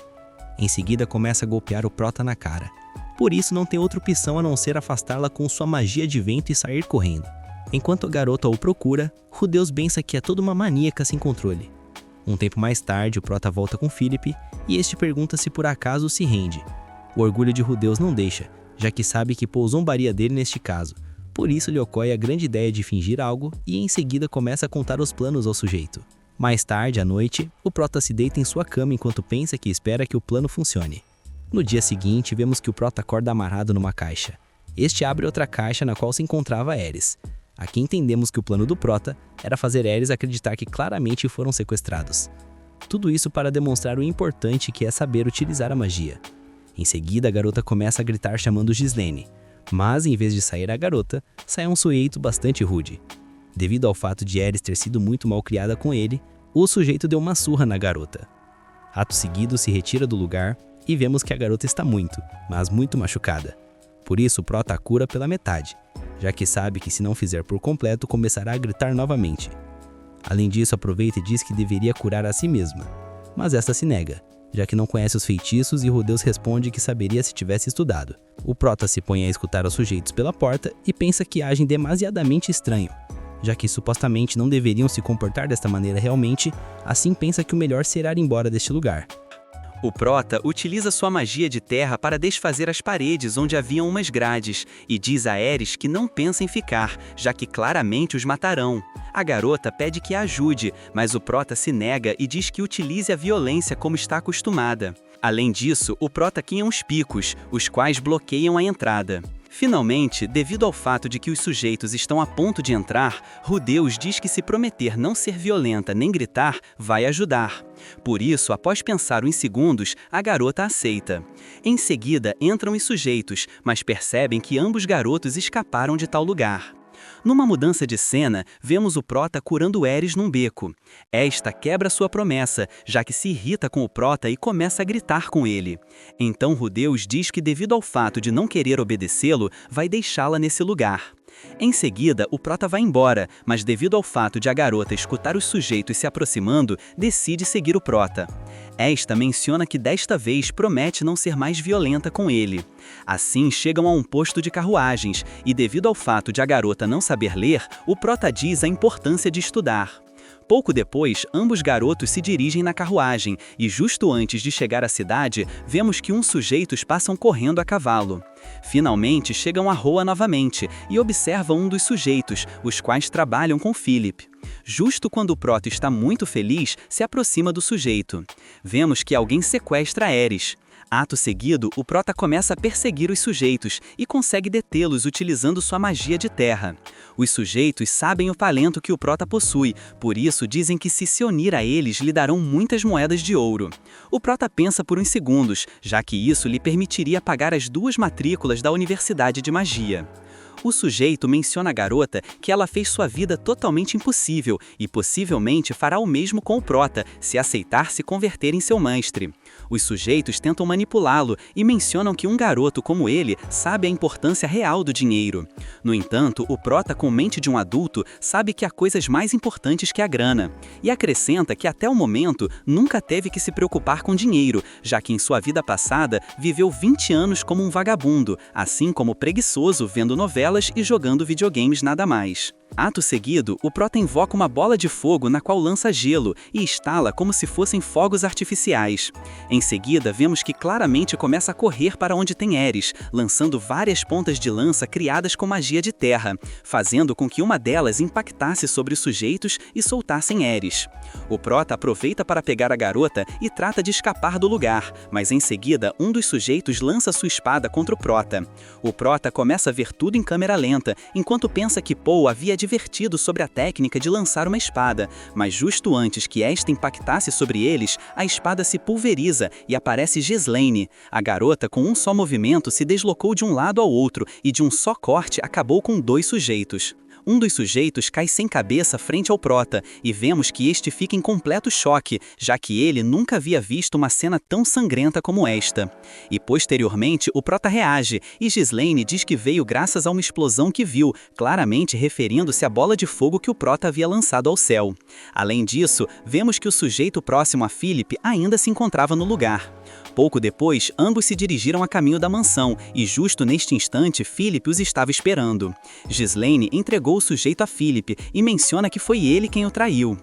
Em seguida começa a golpear o Prota na cara. Por isso não tem outra opção a não ser afastá-la com sua magia de vento e sair correndo. Enquanto a garota o procura, Rudeus pensa que é toda uma maníaca sem controle. Um tempo mais tarde, o Prota volta com Philip e este pergunta se por acaso se rende. O orgulho de Rudeus não deixa, já que sabe que Paul zombaria dele neste caso. Por isso lhe ocorre a grande ideia de fingir algo e em seguida começa a contar os planos ao sujeito. Mais tarde, à noite, o Prota se deita em sua cama enquanto pensa que espera que o plano funcione. No dia seguinte, vemos que o Prota acorda amarrado numa caixa. Este abre outra caixa na qual se encontrava Ares. Aqui entendemos que o plano do Prota era fazer Ares acreditar que claramente foram sequestrados. Tudo isso para demonstrar o importante que é saber utilizar a magia. Em seguida, a garota começa a gritar chamando Ghislaine, mas em vez de sair a garota, sai um sujeito bastante rude. Devido ao fato de Ares ter sido muito mal criada com ele, o sujeito deu uma surra na garota. Ato seguido, se retira do lugar e vemos que a garota está muito, mas muito machucada. Por isso, o Prota a cura pela metade, já que sabe que se não fizer por completo, começará a gritar novamente. Além disso, aproveita e diz que deveria curar a si mesma, mas esta se nega, já que não conhece os feitiços e Rudeus responde que saberia se tivesse estudado. O Prota se põe a escutar os sujeitos pela porta e pensa que agem demasiadamente estranho, já que supostamente não deveriam se comportar desta maneira realmente, assim pensa que o melhor será ir embora deste lugar. O Prota utiliza sua magia de terra para desfazer as paredes onde haviam umas grades e diz a Ares que não pensa em ficar, já que claramente os matarão. A garota pede que a ajude, mas o Prota se nega e diz que utilize a violência como está acostumada. Além disso, o Prota cria uns picos, os quais bloqueiam a entrada. Finalmente, devido ao fato de que os sujeitos estão a ponto de entrar, Rudeus diz que se prometer não ser violenta nem gritar, vai ajudar. Por isso, após pensar uns segundos, a garota aceita. Em seguida, entram os sujeitos, mas percebem que ambos garotos escaparam de tal lugar. Numa mudança de cena, vemos o Prota curando Ares num beco. Esta quebra sua promessa, já que se irrita com o Prota e começa a gritar com ele. Então Rudeus diz que devido ao fato de não querer obedecê-lo, vai deixá-la nesse lugar. Em seguida, o Prota vai embora, mas devido ao fato de a garota escutar os sujeitos se aproximando, decide seguir o Prota. Esta menciona que desta vez promete não ser mais violenta com ele. Assim, chegam a um posto de carruagens, e devido ao fato de a garota não saber ler, o Prota diz a importância de estudar. Pouco depois, ambos garotos se dirigem na carruagem e justo antes de chegar à cidade, vemos que uns sujeitos passam correndo a cavalo. Finalmente, chegam a Roa novamente e observam um dos sujeitos, os quais trabalham com Philip. Justo quando o Prota está muito feliz, se aproxima do sujeito. Vemos que alguém sequestra Ares. Ato seguido, o Prota começa a perseguir os sujeitos e consegue detê-los utilizando sua magia de terra. Os sujeitos sabem o talento que o Prota possui, por isso dizem que se unir a eles lhe darão muitas moedas de ouro. O Prota pensa por uns segundos, já que isso lhe permitiria pagar as 2 matrículas da Universidade de Magia. O sujeito menciona a garota que ela fez sua vida totalmente impossível e possivelmente fará o mesmo com o Prota, se aceitar se converter em seu mestre. Os sujeitos tentam manipulá-lo e mencionam que um garoto como ele sabe a importância real do dinheiro. No entanto, o Prota, com mente de um adulto, sabe que há coisas mais importantes que a grana. E acrescenta que até o momento nunca teve que se preocupar com dinheiro, já que em sua vida passada viveu 20 anos como um vagabundo, assim como preguiçoso vendo novelas e jogando videogames nada mais. Ato seguido, o Prota invoca uma bola de fogo na qual lança gelo e estala como se fossem fogos artificiais. Em seguida, vemos que claramente começa a correr para onde tem Ares, lançando várias pontas de lança criadas com magia de terra, fazendo com que uma delas impactasse sobre os sujeitos e soltassem Ares. O Prota aproveita para pegar a garota e trata de escapar do lugar, mas em seguida um dos sujeitos lança sua espada contra o Prota. O Prota começa a ver tudo em câmera lenta, enquanto pensa que Paul havia divertido sobre a técnica de lançar uma espada, mas justo antes que esta impactasse sobre eles, a espada se pulveriza e aparece Ghislaine. A garota, com um só movimento, se deslocou de um lado ao outro e de um só corte acabou com 2 sujeitos. Um dos sujeitos cai sem cabeça frente ao Prota e vemos que este fica em completo choque, já que ele nunca havia visto uma cena tão sangrenta como esta. E posteriormente o Prota reage e Ghislaine diz que veio graças a uma explosão que viu, claramente referindo-se à bola de fogo que o Prota havia lançado ao céu. Além disso, vemos que o sujeito próximo a Philip ainda se encontrava no lugar. Pouco depois, ambos se dirigiram a caminho da mansão e justo neste instante, Philip os estava esperando. Ghislaine entregou o sujeito a Philip e menciona que foi ele quem o traiu.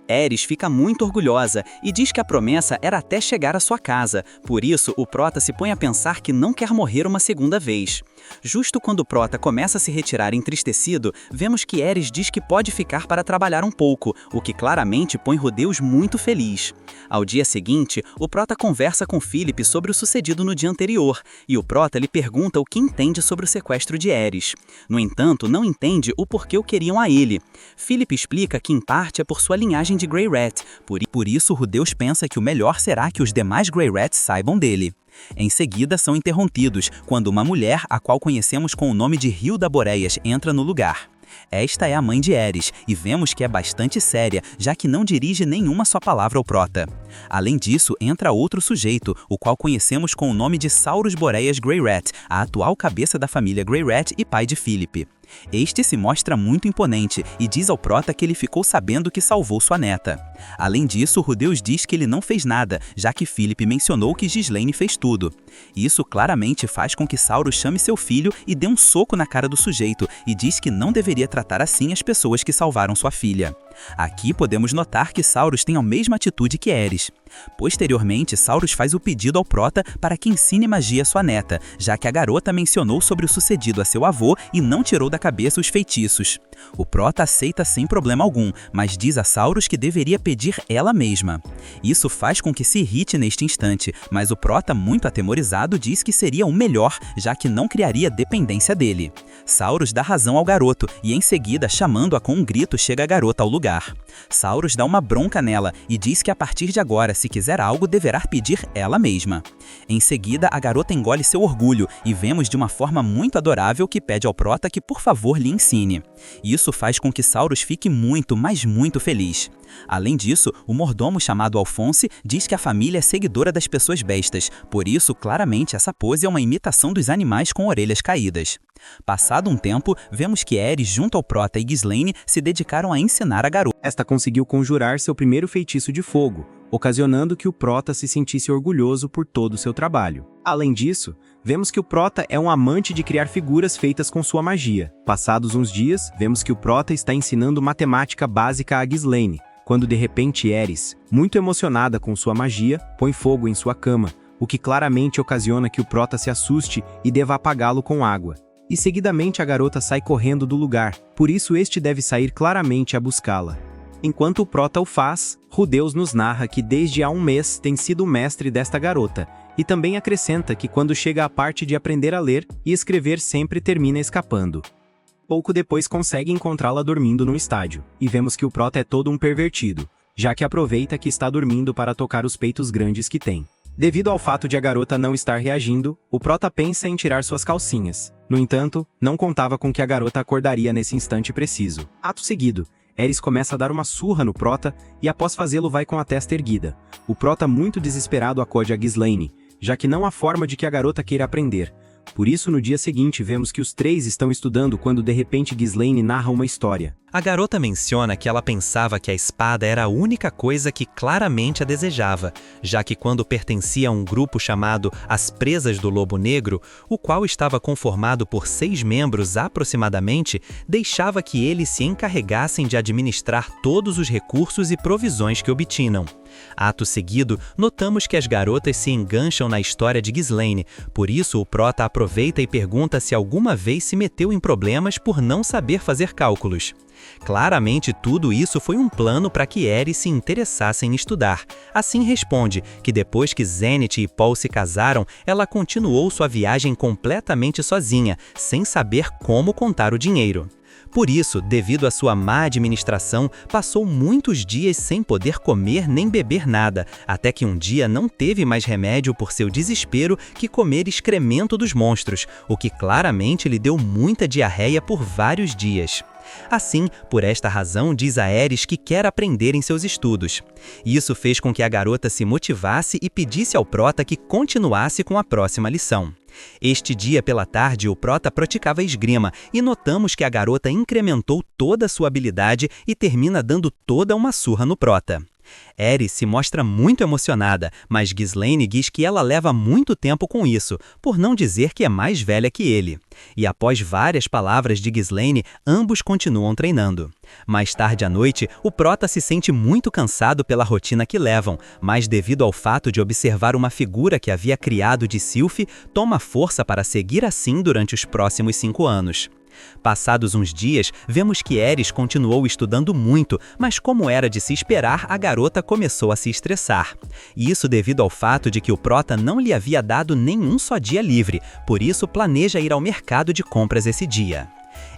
Aerys fica muito orgulhosa e diz que a promessa era até chegar à sua casa, por isso o Prota se põe a pensar que não quer morrer uma segunda vez. Justo quando o Prota começa a se retirar entristecido, vemos que Aerys diz que pode ficar para trabalhar um pouco, o que claramente põe Rudeus muito feliz. Ao dia seguinte, o Prota conversa com Philip sobre o sucedido no dia anterior, e o Prota lhe pergunta o que entende sobre o sequestro de Aerys. No entanto, não entende o porquê o queriam a ele. Philip explica que em parte é por sua linhagem de Grey Rat, por isso Rudeus pensa que o melhor será que os demais Grey Rats saibam dele. Em seguida, são interrompidos quando uma mulher, a qual conhecemos com o nome de Hilda Boreas, entra no lugar. Esta é a mãe de Aerys, e vemos que é bastante séria, já que não dirige nenhuma só palavra ao Prota. Além disso, entra outro sujeito, o qual conhecemos com o nome de Saurus Boreas Greyrat, a atual cabeça da família Greyrat e pai de Philip. Este se mostra muito imponente e diz ao Prota que ele ficou sabendo que salvou sua neta. Além disso, Rudeus diz que ele não fez nada, já que Philip mencionou que Ghislaine fez tudo. Isso claramente faz com que Saurus chame seu filho e dê um soco na cara do sujeito e diz que não deveria tratar assim as pessoas que salvaram sua filha. Aqui podemos notar que Saurus tem a mesma atitude que Aerys. Posteriormente, Saurus faz o pedido ao Prota para que ensine magia à sua neta, já que a garota mencionou sobre o sucedido a seu avô e não tirou da cabeça os feitiços. O Prota aceita sem problema algum, mas diz a Saurus que deveria pedir ela mesma. Isso faz com que se irrite neste instante, mas o Prota, muito atemorizado, diz que seria o melhor, já que não criaria dependência dele. Saurus dá razão ao garoto e em seguida, chamando-a com um grito, chega a garota ao lugar. Saurus dá uma bronca nela e diz que a partir de agora, se quiser algo, deverá pedir ela mesma. Em seguida, a garota engole seu orgulho e vemos de uma forma muito adorável que pede ao Prota que por favor lhe ensine. Isso faz com que Saurus fique muito, mas muito feliz. Além disso, o mordomo chamado Alphonse diz que a família é seguidora das pessoas bestas, por isso, claramente, essa pose é uma imitação dos animais com orelhas caídas. Passado um tempo, vemos que Aerys, junto ao Prota e Ghislaine, se dedicaram a ensinar a garota. Esta conseguiu conjurar seu primeiro feitiço de fogo, ocasionando que o Prota se sentisse orgulhoso por todo o seu trabalho. Além disso, vemos que o Prota é um amante de criar figuras feitas com sua magia. Passados uns dias, vemos que o Prota está ensinando matemática básica a Ghislaine, quando de repente Aerys, muito emocionada com sua magia, põe fogo em sua cama, o que claramente ocasiona que o Prota se assuste e deva apagá-lo com água. E seguidamente a garota sai correndo do lugar, por isso este deve sair claramente a buscá-la. Enquanto o Prota o faz, Rudeus nos narra que desde há um mês tem sido o mestre desta garota, e também acrescenta que quando chega a parte de aprender a ler e escrever sempre termina escapando. Pouco depois consegue encontrá-la dormindo no estádio, e vemos que o Prota é todo um pervertido, já que aproveita que está dormindo para tocar os peitos grandes que tem. Devido ao fato de a garota não estar reagindo, o Prota pensa em tirar suas calcinhas. No entanto, não contava com que a garota acordaria nesse instante preciso. Ato seguido, Aerys começa a dar uma surra no Prota e após fazê-lo vai com a testa erguida. O Prota, muito desesperado, acode a Ghislaine, já que não há forma de que a garota queira aprender. Por isso, no dia seguinte, vemos que os três estão estudando quando de repente Ghislaine narra uma história. A garota menciona que ela pensava que a espada era a única coisa que claramente a desejava, já que quando pertencia a um grupo chamado As Presas do Lobo Negro, o qual estava conformado por 6 membros aproximadamente, deixava que eles se encarregassem de administrar todos os recursos e provisões que obtinham. Ato seguido, notamos que as garotas se engancham na história de Ghislaine, por isso o Prota aproveita e pergunta se alguma vez se meteu em problemas por não saber fazer cálculos. Claramente tudo isso foi um plano para que Aerys se interessasse em estudar. Assim responde que depois que Zenith e Paul se casaram, ela continuou sua viagem completamente sozinha, sem saber como contar o dinheiro. Por isso, devido à sua má administração, passou muitos dias sem poder comer nem beber nada, até que um dia não teve mais remédio por seu desespero que comer excremento dos monstros, o que claramente lhe deu muita diarreia por vários dias. Assim, por esta razão, diz a Aerys que quer aprender em seus estudos. Isso fez com que a garota se motivasse e pedisse ao Prota que continuasse com a próxima lição. Este dia pela tarde, o Prota praticava esgrima e notamos que a garota incrementou toda a sua habilidade e termina dando toda uma surra no Prota. Ares se mostra muito emocionada, mas Ghislaine diz que ela leva muito tempo com isso, por não dizer que é mais velha que ele. E após várias palavras de Ghislaine, ambos continuam treinando. Mais tarde à noite, o prota se sente muito cansado pela rotina que levam, mas devido ao fato de observar uma figura que havia criado de Sylph, toma força para seguir assim durante os próximos 5 anos. Passados uns dias, vemos que Ares continuou estudando muito, mas como era de se esperar, a garota começou a se estressar. E isso devido ao fato de que o prota não lhe havia dado nenhum só dia livre, por isso planeja ir ao mercado de compras esse dia.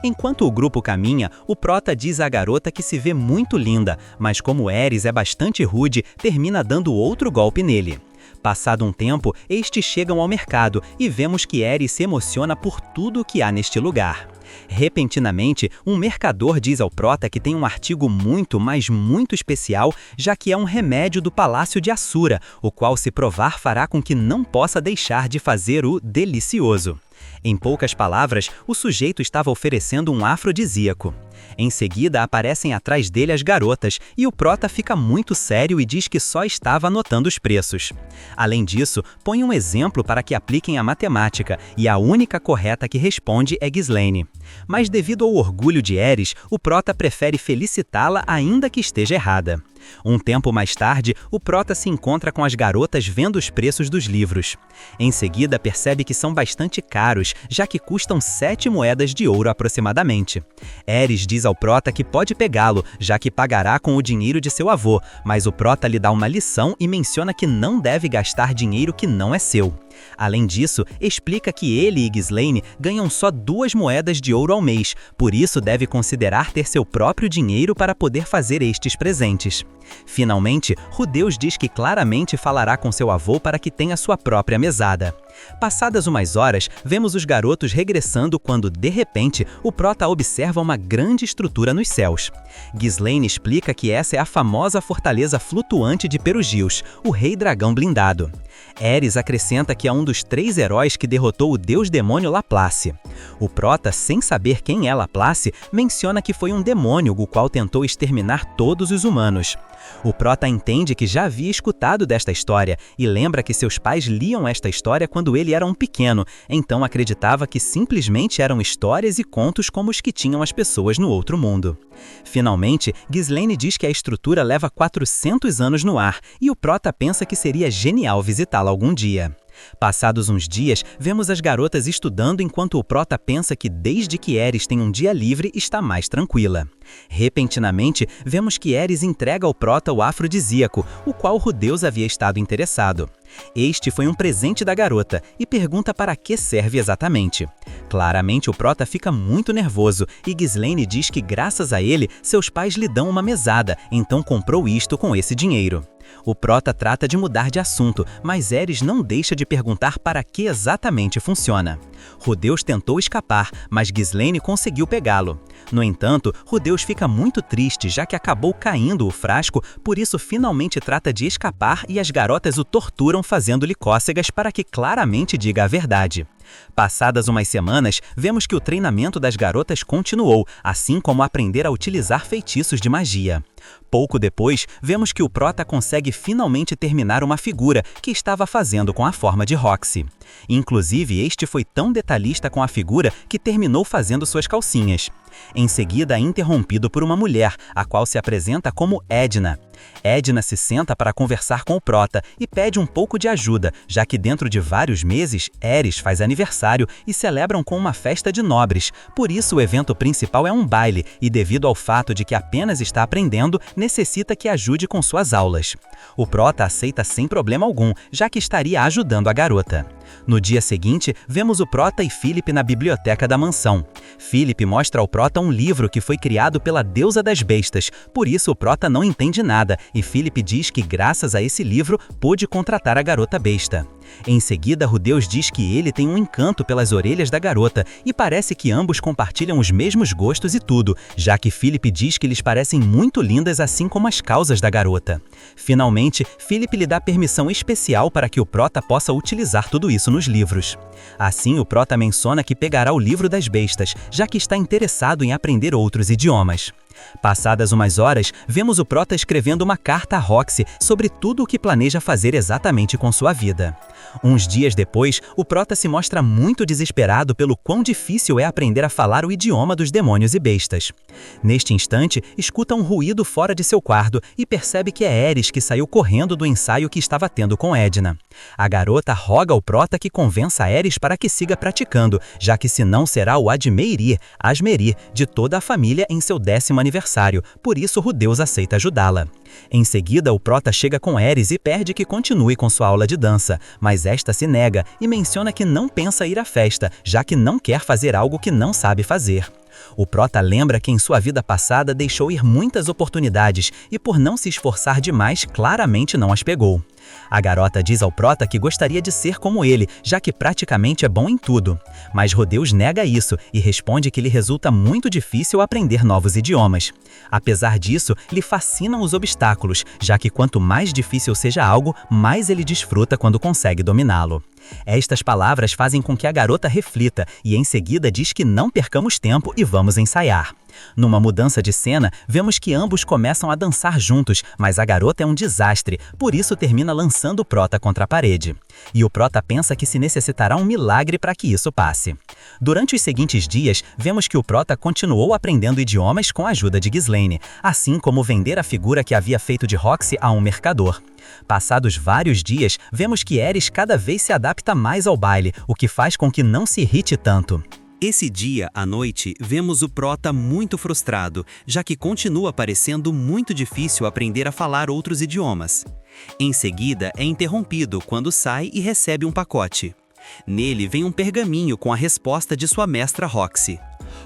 Enquanto o grupo caminha, o prota diz à garota que se vê muito linda, mas como Ares é bastante rude, termina dando outro golpe nele. Passado um tempo, estes chegam ao mercado e vemos que Ares se emociona por tudo o que há neste lugar. Repentinamente, um mercador diz ao prota que tem um artigo muito, mas muito especial, já que é um remédio do Palácio de Assura, o qual se provar fará com que não possa deixar de fazer o delicioso. Em poucas palavras, o sujeito estava oferecendo um afrodisíaco. Em seguida, aparecem atrás dele as garotas, e o prota fica muito sério e diz que só estava anotando os preços. Além disso, põe um exemplo para que apliquem a matemática, e a única correta que responde é Ghislaine. Mas devido ao orgulho de Ares, o prota prefere felicitá-la ainda que esteja errada. Um tempo mais tarde, o prota se encontra com as garotas vendo os preços dos livros. Em seguida, percebe que são bastante caros, já que custam 7 moedas de ouro aproximadamente. Ares diz ao prota que pode pegá-lo, já que pagará com o dinheiro de seu avô, mas o prota lhe dá uma lição e menciona que não deve gastar dinheiro que não é seu. Além disso, explica que ele e Ghislaine ganham só 2 moedas de ouro ao mês, por isso deve considerar ter seu próprio dinheiro para poder fazer estes presentes. Finalmente, Rudeus diz que claramente falará com seu avô para que tenha sua própria mesada. Passadas umas horas, vemos os garotos regressando quando, de repente, o prota observa uma grande estrutura nos céus. Ghislaine explica que essa é a famosa fortaleza flutuante de Perugios, o rei dragão blindado. Ares acrescenta que é um dos 3 heróis que derrotou o deus-demônio Laplace. O prota, sem saber quem é Laplace, menciona que foi um demônio o qual tentou exterminar todos os humanos. O prota entende que já havia escutado desta história e lembra que seus pais liam esta história quando ele era um pequeno, então acreditava que simplesmente eram histórias e contos como os que tinham as pessoas no outro mundo. Finalmente, Ghislaine diz que a estrutura leva 400 anos no ar e o prota pensa que seria genial visitá-la algum dia. Passados uns dias, vemos as garotas estudando enquanto o prota pensa que desde que Ares tem um dia livre está mais tranquila. Repentinamente, vemos que Ares entrega ao prota o afrodisíaco, o qual Rudeus havia estado interessado. Este foi um presente da garota e pergunta para que serve exatamente. Claramente o prota fica muito nervoso e Ghislaine diz que graças a ele, seus pais lhe dão uma mesada, então comprou isto com esse dinheiro. O prota trata de mudar de assunto, mas Ares não deixa de perguntar para que exatamente funciona. Rudeus tentou escapar, mas Ghislaine conseguiu pegá-lo. No entanto, Rudeus fica muito triste, já que acabou caindo o frasco, por isso finalmente trata de escapar e as garotas o torturam fazendo-lhe cócegas para que claramente diga a verdade. Passadas umas semanas, vemos que o treinamento das garotas continuou, assim como aprender a utilizar feitiços de magia. Pouco depois, vemos que o prota consegue finalmente terminar uma figura que estava fazendo com a forma de Roxy. Inclusive, este foi tão detalhista com a figura que terminou fazendo suas calcinhas. Em seguida, é interrompido por uma mulher, a qual se apresenta como Edna. Edna se senta para conversar com o prota e pede um pouco de ajuda, já que dentro de vários meses, Ares faz aniversário e celebram com uma festa de nobres. Por isso, o evento principal é um baile e, devido ao fato de que apenas está aprendendo, necessita que ajude com suas aulas. O prota aceita sem problema algum, já que estaria ajudando a garota. No dia seguinte, vemos o prota e Philip na biblioteca da mansão. Philip mostra ao prota um livro que foi criado pela deusa das bestas, por isso o prota não entende nada e Philip diz que graças a esse livro pôde contratar a garota besta. Em seguida, Rudeus diz que ele tem um encanto pelas orelhas da garota e parece que ambos compartilham os mesmos gostos e tudo, já que Philip diz que lhes parecem muito lindas assim como as causas da garota. Finalmente, Philip lhe dá permissão especial para que o Prota possa utilizar tudo isso nos livros. Assim, o Prota menciona que pegará o livro das bestas, já que está interessado em aprender outros idiomas. Passadas umas horas, vemos o Prota escrevendo uma carta a Roxy sobre tudo o que planeja fazer exatamente com sua vida. Uns dias depois, o Prota se mostra muito desesperado pelo quão difícil é aprender a falar o idioma dos demônios e bestas. Neste instante, escuta um ruído fora de seu quarto e percebe que é Eris que saiu correndo do ensaio que estava tendo com Edna. A garota roga ao Prota que convença Eris para que siga praticando, já que senão será o Asmeri, de toda a família em seu 10º aniversário, por isso Rudeus aceita ajudá-la. Em seguida, o Prota chega com Eris e pede que continue com sua aula de dança, mas esta se nega e menciona que não pensa ir à festa, já que não quer fazer algo que não sabe fazer. O Prota lembra que em sua vida passada deixou ir muitas oportunidades e por não se esforçar demais, claramente não as pegou. A garota diz ao Prota que gostaria de ser como ele, já que praticamente é bom em tudo. Mas Rudeus nega isso e responde que lhe resulta muito difícil aprender novos idiomas. Apesar disso, lhe fascinam os obstáculos, já que quanto mais difícil seja algo, mais ele desfruta quando consegue dominá-lo. Estas palavras fazem com que a garota reflita e em seguida diz que não percamos tempo e vamos ensaiar. Numa mudança de cena, vemos que ambos começam a dançar juntos, mas a garota é um desastre, por isso termina lançando o Prota contra a parede. E o Prota pensa que se necessitará um milagre para que isso passe. Durante os seguintes dias, vemos que o Prota continuou aprendendo idiomas com a ajuda de Ghislaine, assim como vender a figura que havia feito de Roxy a um mercador. Passados vários dias, vemos que Eris cada vez se adapta mais ao baile, o que faz com que não se irrite tanto. Esse dia, à noite, vemos o Prota muito frustrado, já que continua parecendo muito difícil aprender a falar outros idiomas. Em seguida, é interrompido quando sai e recebe um pacote. Nele vem um pergaminho com a resposta de sua mestra Roxy.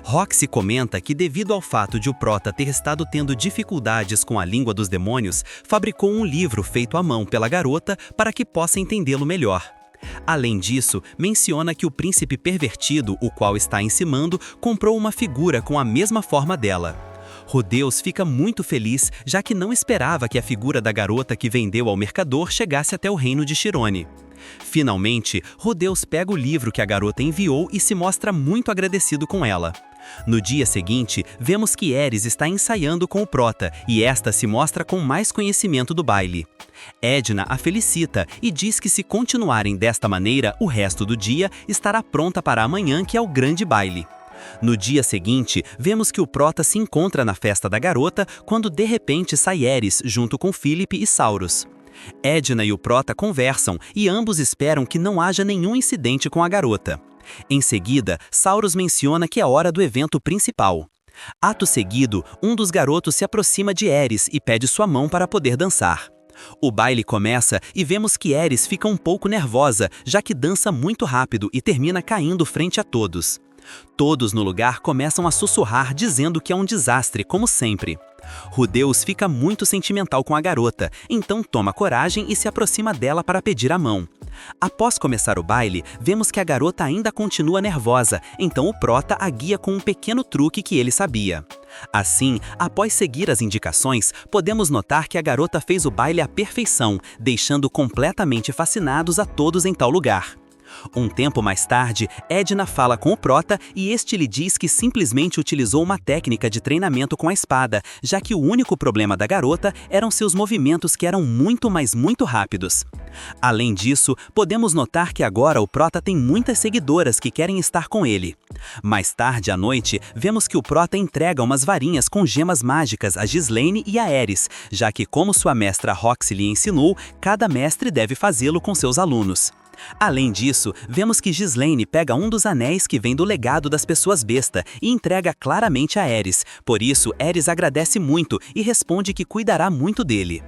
Roxy comenta que devido ao fato de o Prota ter estado tendo dificuldades com a língua dos demônios, fabricou um livro feito à mão pela garota para que possa entendê-lo melhor. Além disso, menciona que o príncipe pervertido, o qual está encimando, comprou uma figura com a mesma forma dela. Rudeus fica muito feliz, já que não esperava que a figura da garota que vendeu ao mercador chegasse até o reino de Chirone. Finalmente, Rudeus pega o livro que a garota enviou e se mostra muito agradecido com ela. No dia seguinte, vemos que Eris está ensaiando com o Prota e esta se mostra com mais conhecimento do baile. Edna a felicita e diz que se continuarem desta maneira, o resto do dia estará pronta para amanhã, que é o grande baile. No dia seguinte, vemos que o Prota se encontra na festa da garota quando de repente sai Eris junto com Philip e Saurus. Edna e o Prota conversam e ambos esperam que não haja nenhum incidente com a garota. Em seguida, Saurus menciona que é hora do evento principal. Ato seguido, um dos garotos se aproxima de Eris e pede sua mão para poder dançar. O baile começa e vemos que Eris fica um pouco nervosa, já que dança muito rápido e termina caindo frente a todos. Todos no lugar começam a sussurrar dizendo que é um desastre, como sempre. Rudeus fica muito sentimental com a garota, então toma coragem e se aproxima dela para pedir a mão. Após começar o baile, vemos que a garota ainda continua nervosa, então o Prota a guia com um pequeno truque que ele sabia. Assim, após seguir as indicações, podemos notar que a garota fez o baile à perfeição, deixando completamente fascinados a todos em tal lugar. Um tempo mais tarde, Edna fala com o Prota e este lhe diz que simplesmente utilizou uma técnica de treinamento com a espada, já que o único problema da garota eram seus movimentos que eram muito, mas muito rápidos. Além disso, podemos notar que agora o Prota tem muitas seguidoras que querem estar com ele. Mais tarde à noite, vemos que o Prota entrega umas varinhas com gemas mágicas a Ghislaine e a Eris, já que como sua mestra Roxy lhe ensinou, cada mestre deve fazê-lo com seus alunos. Além disso, vemos que Ghislaine pega um dos anéis que vem do legado das pessoas besta e entrega claramente a Eris, por isso Eris agradece muito e responde que cuidará muito dele.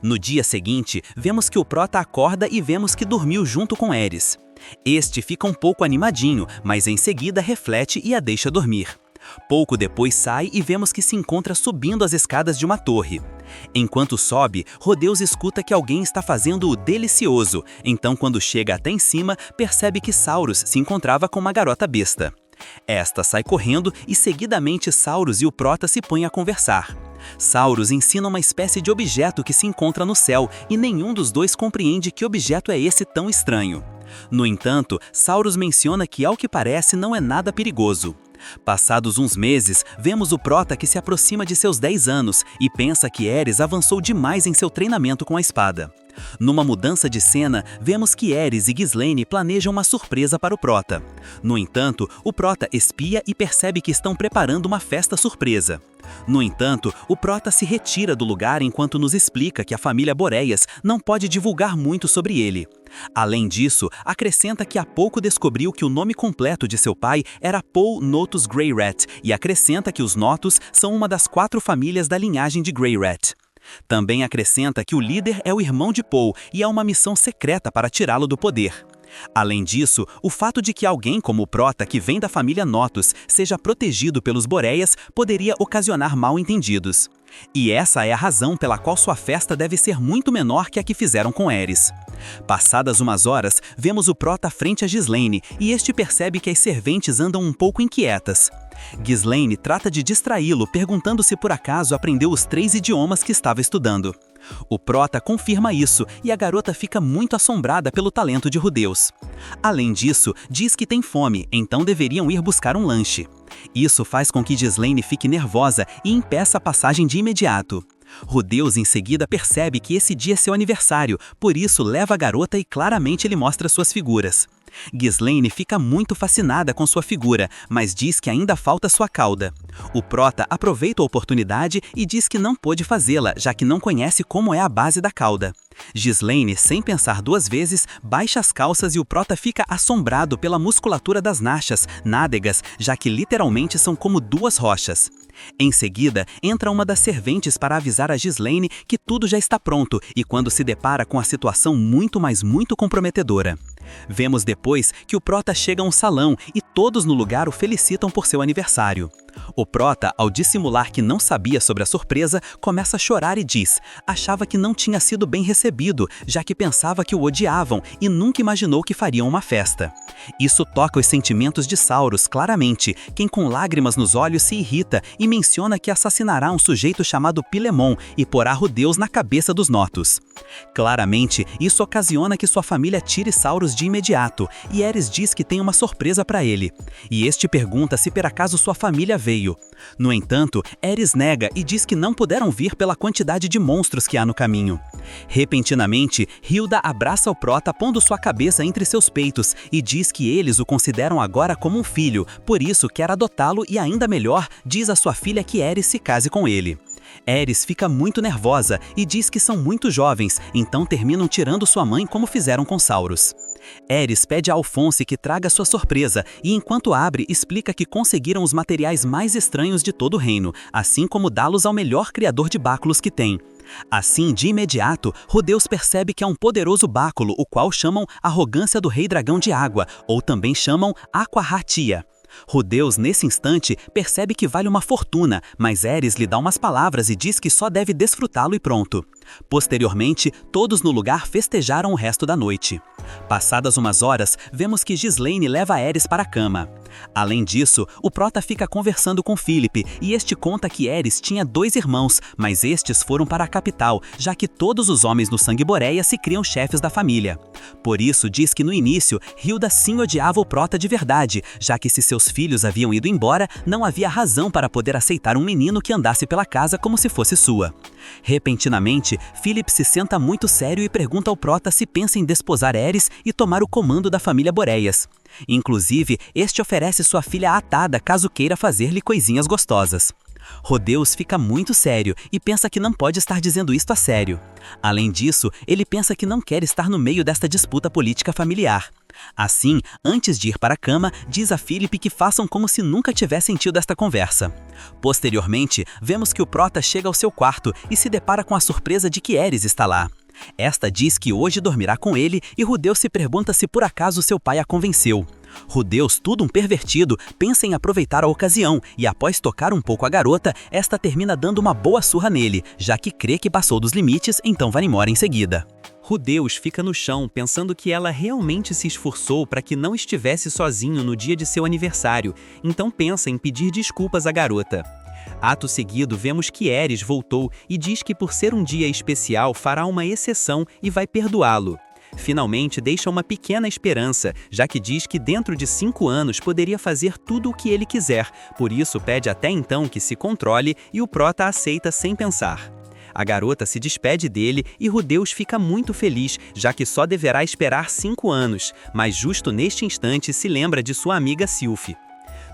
No dia seguinte, vemos que o Prota acorda e vemos que dormiu junto com Eris. Este fica um pouco animadinho, mas em seguida reflete e a deixa dormir. Pouco depois sai e vemos que se encontra subindo as escadas de uma torre. Enquanto sobe, Rodeus escuta que alguém está fazendo o delicioso, então quando chega até em cima, percebe que Saurus se encontrava com uma garota besta. Esta sai correndo e seguidamente Saurus e o Prota se põem a conversar. Saurus ensina uma espécie de objeto que se encontra no céu e nenhum dos dois compreende que objeto é esse tão estranho. No entanto, Saurus menciona que ao que parece não é nada perigoso. Passados uns meses, vemos o Prota que se aproxima de seus 10 anos e pensa que Ares avançou demais em seu treinamento com a espada. Numa mudança de cena, vemos que Ares e Ghislaine planejam uma surpresa para o Prota. No entanto, o Prota espia e percebe que estão preparando uma festa surpresa. No entanto, o Prota se retira do lugar enquanto nos explica que a família Boreas não pode divulgar muito sobre ele. Além disso, acrescenta que há pouco descobriu que o nome completo de seu pai era Paul Notus Greyrat e acrescenta que os Notus são uma das 4 famílias da linhagem de Greyrat. Também acrescenta que o líder é o irmão de Paul e há uma missão secreta para tirá-lo do poder. Além disso, o fato de que alguém como o Prota, que vem da família Notus, seja protegido pelos Boreas poderia ocasionar mal-entendidos. E essa é a razão pela qual sua festa deve ser muito menor que a que fizeram com Ares. Passadas umas horas, vemos o Prota frente a Ghislaine e este percebe que as serventes andam um pouco inquietas. Ghislaine trata de distraí-lo perguntando se por acaso aprendeu os 3 idiomas que estava estudando. O Prota confirma isso e a garota fica muito assombrada pelo talento de Rodeus. Além disso, diz que tem fome, então deveriam ir buscar um lanche. Isso faz com que Ghislaine fique nervosa e impeça a passagem de imediato. Rodeus em seguida percebe que esse dia é seu aniversário, por isso leva a garota e claramente lhe mostra suas figuras. Ghislaine fica muito fascinada com sua figura, mas diz que ainda falta sua cauda. O Prota aproveita a oportunidade e diz que não pôde fazê-la, já que não conhece como é a base da cauda. Ghislaine, sem pensar 2 vezes, baixa as calças e o Prota fica assombrado pela musculatura das nachas, nádegas, já que literalmente são como 2 rochas. Em seguida, entra uma das serventes para avisar a Ghislaine que tudo já está pronto e quando se depara com a situação muito comprometedora. Vemos depois que o Prota chega a um salão e todos no lugar o felicitam por seu aniversário. O Prota, ao dissimular que não sabia sobre a surpresa, começa a chorar e diz: achava que não tinha sido bem recebido, já que pensava que o odiavam e nunca imaginou que fariam uma festa. Isso toca os sentimentos de Saurus claramente, quem com lágrimas nos olhos se irrita e menciona que assassinará um sujeito chamado Pilemon e porá Rodeus na cabeça dos Notus. Claramente, isso ocasiona que sua família tire Saurus de imediato, e Ares diz que tem uma surpresa para ele. E este pergunta se por acaso sua família veio. No entanto, Ares nega e diz que não puderam vir pela quantidade de monstros que há no caminho. Repentinamente, Hilda abraça o Prota pondo sua cabeça entre seus peitos e diz que eles o consideram agora como um filho, por isso quer adotá-lo e ainda melhor, diz a sua filha que Ares se case com ele. Ares fica muito nervosa e diz que são muito jovens, então terminam tirando sua mãe como fizeram com Saurus. Ares pede a Alphonse que traga sua surpresa e enquanto abre explica que conseguiram os materiais mais estranhos de todo o reino, assim como dá-los ao melhor criador de báculos que tem. Assim, de imediato, Rodeus percebe que é um poderoso báculo, o qual chamam Arrogância do Rei Dragão de Água, ou também chamam Aquahartia. Rodeus, nesse instante, percebe que vale uma fortuna, mas Ares lhe dá umas palavras e diz que só deve desfrutá-lo e pronto. Posteriormente, todos no lugar festejaram o resto da noite. Passadas umas horas, vemos que Ghislaine leva Ares para a cama. Além disso, o Prota fica conversando com Philip e este conta que Ares tinha 2 irmãos, mas estes foram para a capital, já que todos os homens no sangue Boreia se criam chefes da família. Por isso, diz que no início, Hilda sim odiava o Prota de verdade, já que se seus filhos haviam ido embora, não havia razão para poder aceitar um menino que andasse pela casa como se fosse sua. Repentinamente, Philip se senta muito sério e pergunta ao Prota se pensa em desposar Ares e tomar o comando da família Boreias. Inclusive, este oferece sua filha atada caso queira fazer-lhe coisinhas gostosas. Rodeus fica muito sério e pensa que não pode estar dizendo isto a sério. Além disso, ele pensa que não quer estar no meio desta disputa política familiar. Assim, antes de ir para a cama, diz a Philip que façam como se nunca tivessem tido esta conversa. Posteriormente, vemos que o Prota chega ao seu quarto e se depara com a surpresa de que Ares está lá. Esta diz que hoje dormirá com ele e Rodeus se pergunta se por acaso seu pai a convenceu. Rudeus, tudo um pervertido, pensa em aproveitar a ocasião e após tocar um pouco a garota, esta termina dando uma boa surra nele, já que crê que passou dos limites, então vai embora em seguida. Rudeus fica no chão pensando que ela realmente se esforçou para que não estivesse sozinho no dia de seu aniversário, então pensa em pedir desculpas à garota. Ato seguido, vemos que Eris voltou e diz que por ser um dia especial fará uma exceção e vai perdoá-lo. Finalmente deixa uma pequena esperança, já que diz que dentro de 5 anos poderia fazer tudo o que ele quiser, por isso pede até então que se controle e o prota aceita sem pensar. A garota se despede dele e Rudeus fica muito feliz, já que só deverá esperar 5 anos, mas justo neste instante se lembra de sua amiga Sylphie.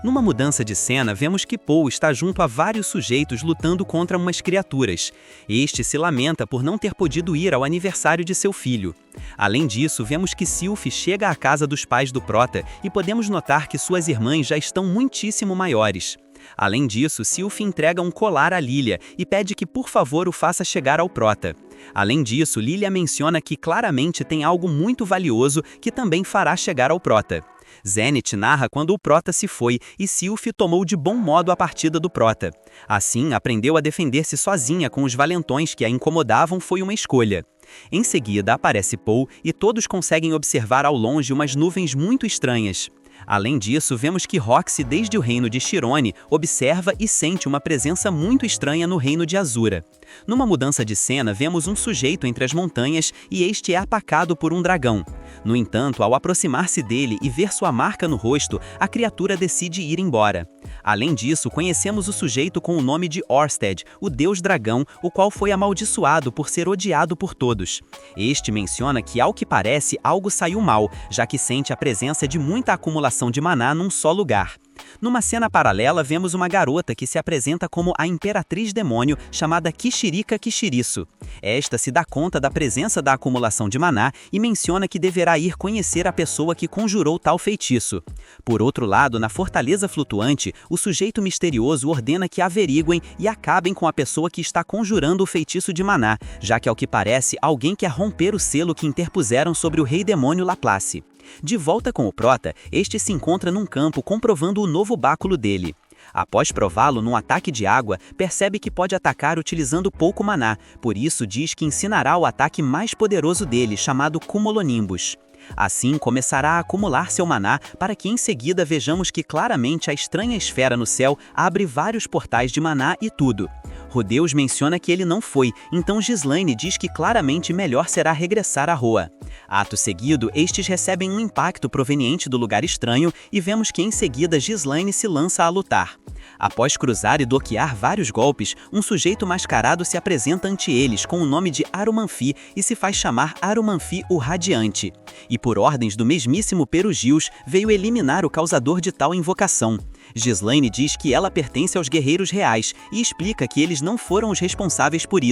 Numa mudança de cena, vemos que Paul está junto a vários sujeitos lutando contra umas criaturas. Este se lamenta por não ter podido ir ao aniversário de seu filho. Além disso, vemos que Sylphie chega à casa dos pais do prota e podemos notar que suas irmãs já estão muitíssimo maiores. Além disso, Sylphie entrega um colar a Lilia e pede que por favor o faça chegar ao prota. Além disso, Lilia menciona que claramente tem algo muito valioso que também fará chegar ao prota. Zenith narra quando o prota se foi e Sylphie tomou de bom modo a partida do prota. Assim, aprendeu a defender-se sozinha com os valentões que a incomodavam foi uma escolha. Em seguida aparece Paul e todos conseguem observar ao longe umas nuvens muito estranhas. Além disso, vemos que Roxy, desde o reino de Chirone, observa e sente uma presença muito estranha no reino de Azura. Numa mudança de cena, vemos um sujeito entre as montanhas e este é atacado por um dragão. No entanto, ao aproximar-se dele e ver sua marca no rosto, a criatura decide ir embora. Além disso, conhecemos o sujeito com o nome de Orsted, o deus dragão, o qual foi amaldiçoado por ser odiado por todos. Este menciona que, ao que parece, algo saiu mal, já que sente a presença de muita acumulação de maná num só lugar. Numa cena paralela, vemos uma garota que se apresenta como a Imperatriz Demônio, chamada Kishirika Kishirisu. Esta se dá conta da presença da acumulação de maná e menciona que deverá ir conhecer a pessoa que conjurou tal feitiço. Por outro lado, na Fortaleza Flutuante, o sujeito misterioso ordena que averiguem e acabem com a pessoa que está conjurando o feitiço de maná, já que, ao que parece, alguém quer romper o selo que interpuseram sobre o Rei Demônio Laplace. De volta com o prota, este se encontra num campo comprovando o novo báculo dele. Após prová-lo num ataque de água, percebe que pode atacar utilizando pouco maná, por isso diz que ensinará o ataque mais poderoso dele, chamado Cumulonimbus. Assim, começará a acumular seu maná para que em seguida vejamos que claramente a estranha esfera no céu abre vários portais de maná e tudo. Rudeus menciona que ele não foi, então Ghislaine diz que claramente melhor será regressar a Roa. Ato seguido, estes recebem um impacto proveniente do lugar estranho e vemos que em seguida Ghislaine se lança a lutar. Após cruzar e bloquear vários golpes, um sujeito mascarado se apresenta ante eles com o nome de Arumanfi e se faz chamar Arumanfi o Radiante. E por ordens do mesmíssimo Perugius, veio eliminar o causador de tal invocação. Ghislaine diz que ela pertence aos guerreiros reais e explica que eles não foram os responsáveis por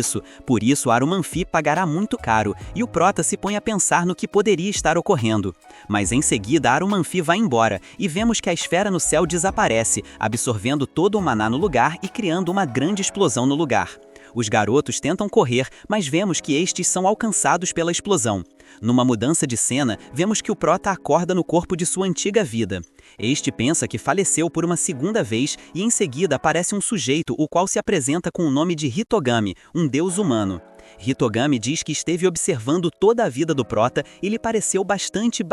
isso Arumanfi pagará muito caro e o prota se põe a pensar no que poderia estar ocorrendo. Mas em seguida Arumanfi vai embora e vemos que a esfera no céu desaparece, absorvendo todo o maná no lugar e criando uma grande explosão no lugar. Os garotos tentam correr, mas vemos que estes são alcançados pela explosão. Numa mudança de cena, vemos que o prota acorda no corpo de sua antiga vida. Este pensa que faleceu por uma segunda vez e em seguida aparece um sujeito o qual se apresenta com o nome de Hitogami, um deus humano. Hitogami diz que esteve observando toda a vida do prota e lhe pareceu bastante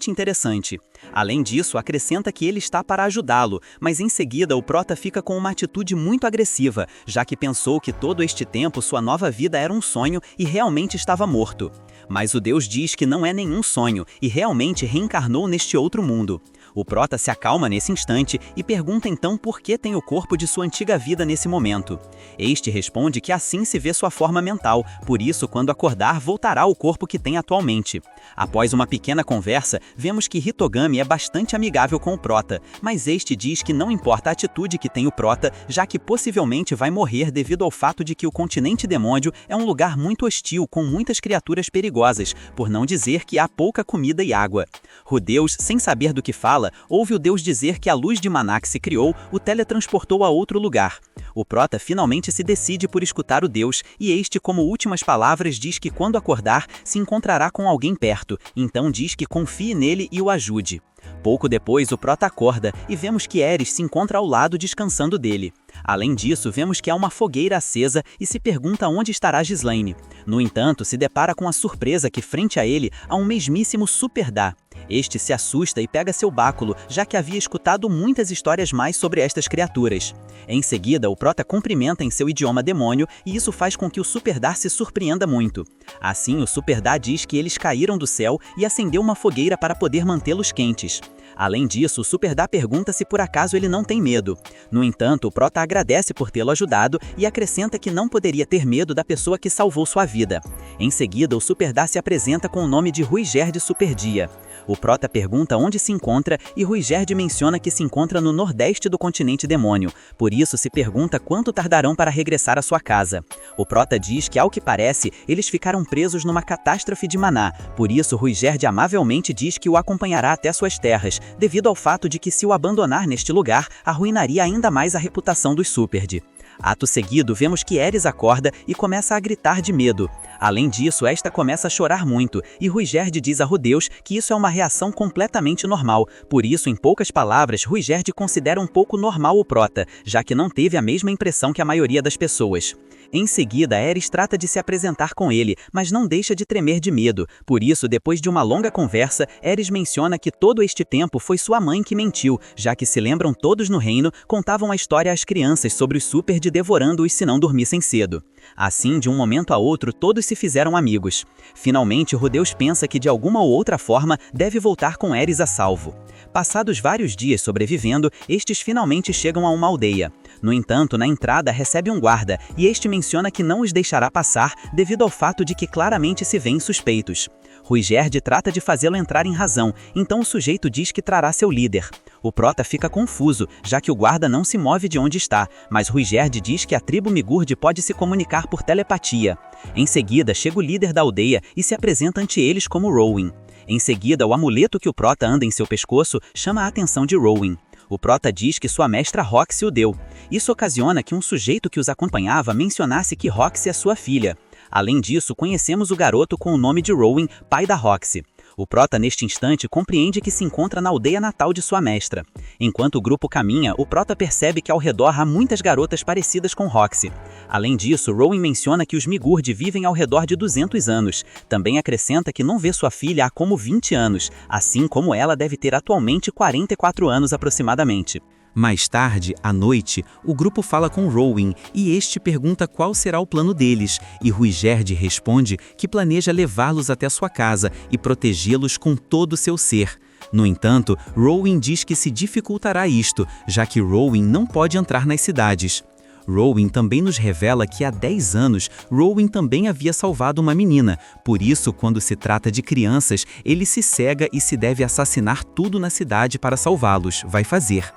interessante. Além disso, acrescenta que ele está para ajudá-lo, mas em seguida o prota fica com uma atitude muito agressiva, já que pensou que todo este tempo sua nova vida era um sonho e realmente estava morto. Mas o deus diz que não é nenhum sonho e realmente reencarnou neste outro mundo. O prota se acalma nesse instante e pergunta então por que tem o corpo de sua antiga vida nesse momento. Este responde que assim se vê sua forma mental, por isso quando acordar voltará ao corpo que tem atualmente. Após uma pequena conversa, vemos que Hitogami é bastante amigável com o prota, mas este diz que não importa a atitude que tem o prota, já que possivelmente vai morrer devido ao fato de que o continente Demônio é um lugar muito hostil com muitas criaturas perigosas, por não dizer que há pouca comida e água. Rudeus, sem saber do que fala, ouve o deus dizer que a luz de maná que se criou o teletransportou a outro lugar. O prota finalmente se decide por escutar o deus e este, como últimas palavras, diz que quando acordar se encontrará com alguém perto, então diz que confie nele e o ajude. Pouco depois, o Prota acorda e vemos que Ares se encontra ao lado descansando dele. Além disso, vemos que há uma fogueira acesa e se pergunta onde estará Ghislaine. No entanto, se depara com a surpresa que frente a ele há um mesmíssimo Superdá. Este se assusta e pega seu báculo, já que havia escutado muitas histórias mais sobre estas criaturas. Em seguida, o Prota cumprimenta em seu idioma demônio e isso faz com que o Superdá se surpreenda muito. Assim, o Superdá diz que eles caíram do céu e acendeu uma fogueira para poder mantê-los quentes. Além disso, o Superdá pergunta se por acaso ele não tem medo. No entanto, o Prota agradece por tê-lo ajudado e acrescenta que não poderia ter medo da pessoa que salvou sua vida. Em seguida, o Superdá se apresenta com o nome de Ruigerd Superdia. O Prota pergunta onde se encontra e Ruigerd menciona que se encontra no nordeste do continente demônio. Por isso, se pergunta quanto tardarão para regressar à sua casa. O Prota diz que, ao que parece, eles ficaram presos numa catástrofe de Maná. Por isso, Ruigerd amavelmente diz que o acompanhará até suas terras, devido ao fato de que se o abandonar neste lugar, arruinaria ainda mais a reputação dos Superd. Ato seguido, vemos que Ares acorda e começa a gritar de medo. Além disso, esta começa a chorar muito, e Ruigerd diz a Rudeus que isso é uma reação completamente normal. Por isso, em poucas palavras, Ruigerd considera um pouco normal o Prota, já que não teve a mesma impressão que a maioria das pessoas. Em seguida, Ares trata de se apresentar com ele, mas não deixa de tremer de medo. Por isso, depois de uma longa conversa, Ares menciona que todo este tempo foi sua mãe que mentiu, já que se lembram todos no reino, contavam a história às crianças sobre os Superd devorando-os se não dormissem cedo. Assim, de um momento a outro, todos se fizeram amigos. Finalmente, Rudeus pensa que de alguma ou outra forma deve voltar com Ares a salvo. Passados vários dias sobrevivendo, estes finalmente chegam a uma aldeia. No entanto, na entrada recebe um guarda, e este menciona que não os deixará passar devido ao fato de que claramente se veem suspeitos. Ruigerd trata de fazê-lo entrar em razão, então o sujeito diz que trará seu líder. O Prota fica confuso, já que o guarda não se move de onde está, mas Ruigerd diz que a tribo Migurd pode se comunicar por telepatia. Em seguida, chega o líder da aldeia e se apresenta ante eles como Rowan. Em seguida, o amuleto que o Prota anda em seu pescoço chama a atenção de Rowan. O Prota diz que sua mestra Roxy o deu. Isso ocasiona que um sujeito que os acompanhava mencionasse que Roxy é sua filha. Além disso, conhecemos o garoto com o nome de Rowan, pai da Roxy. O Prota, neste instante, compreende que se encontra na aldeia natal de sua mestra. Enquanto o grupo caminha, o Prota percebe que ao redor há muitas garotas parecidas com Roxy. Além disso, Rowan menciona que os Migurd vivem ao redor de 200 anos. Também acrescenta que não vê sua filha há como 20 anos, assim como ela deve ter atualmente 44 anos aproximadamente. Mais tarde, à noite, o grupo fala com Rowan e este pergunta qual será o plano deles, e Ruigerd responde que planeja levá-los até sua casa e protegê-los com todo o seu ser. No entanto, Rowan diz que se dificultará isto, já que Rowan não pode entrar nas cidades. Rowan também nos revela que há 10 anos, Rowan também havia salvado uma menina. Por isso, quando se trata de crianças, ele se cega e se deve assassinar tudo na cidade para salvá-los. Vai fazer.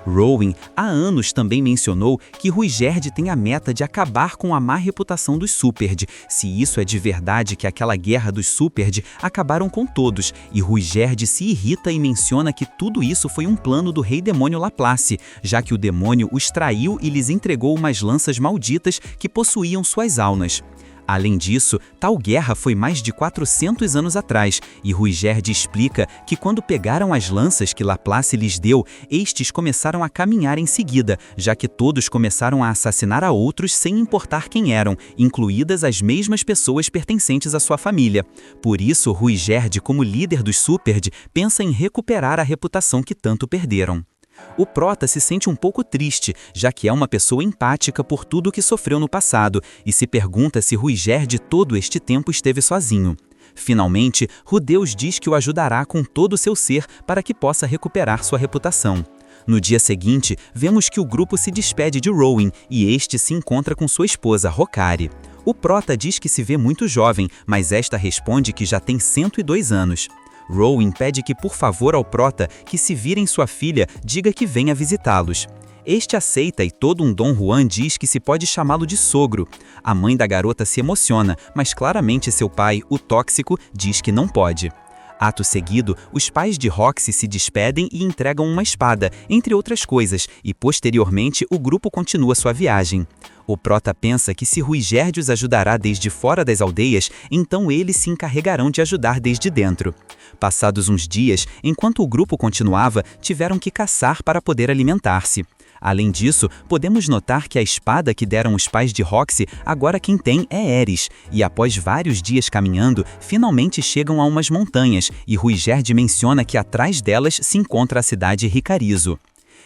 Rowan, há anos, também mencionou que Ruigerd tem a meta de acabar com a má reputação dos Superd. Se isso é de verdade que aquela guerra dos Superd acabaram com todos, e Ruigerd se irrita e menciona que tudo isso foi um plano do rei demônio Laplace, já que o demônio os traiu e lhes entregou umas lanças malditas que possuíam suas almas. Além disso, tal guerra foi mais de 400 anos atrás, e Ruigerd explica que quando pegaram as lanças que Laplace lhes deu, estes começaram a caminhar em seguida, já que todos começaram a assassinar a outros sem importar quem eram, incluídas as mesmas pessoas pertencentes à sua família. Por isso, Ruigerd, como líder dos Superd, pensa em recuperar a reputação que tanto perderam. O Prota se sente um pouco triste, já que é uma pessoa empática por tudo o que sofreu no passado, e se pergunta se Ruigerd todo este tempo esteve sozinho. Finalmente, Rudeus diz que o ajudará com todo o seu ser para que possa recuperar sua reputação. No dia seguinte, vemos que o grupo se despede de Rowan e este se encontra com sua esposa, Rokari. O Prota diz que se vê muito jovem, mas esta responde que já tem 102 anos. Rowan pede que, por favor, ao Prota, que se virem sua filha, diga que venha visitá-los. Este aceita e todo um Dom Juan diz que se pode chamá-lo de sogro. A mãe da garota se emociona, mas claramente seu pai, o tóxico, diz que não pode. Ato seguido, os pais de Roxy se despedem e entregam uma espada, entre outras coisas, e posteriormente o grupo continua sua viagem. O Prota pensa que se Ruigerd os ajudará desde fora das aldeias, então eles se encarregarão de ajudar desde dentro. Passados uns dias, enquanto o grupo continuava, tiveram que caçar para poder alimentar-se. Além disso, podemos notar que a espada que deram os pais de Roxy, agora quem tem é Ares, e após vários dias caminhando, finalmente chegam a umas montanhas, e Ruigerd menciona que atrás delas se encontra a cidade Ricarizo.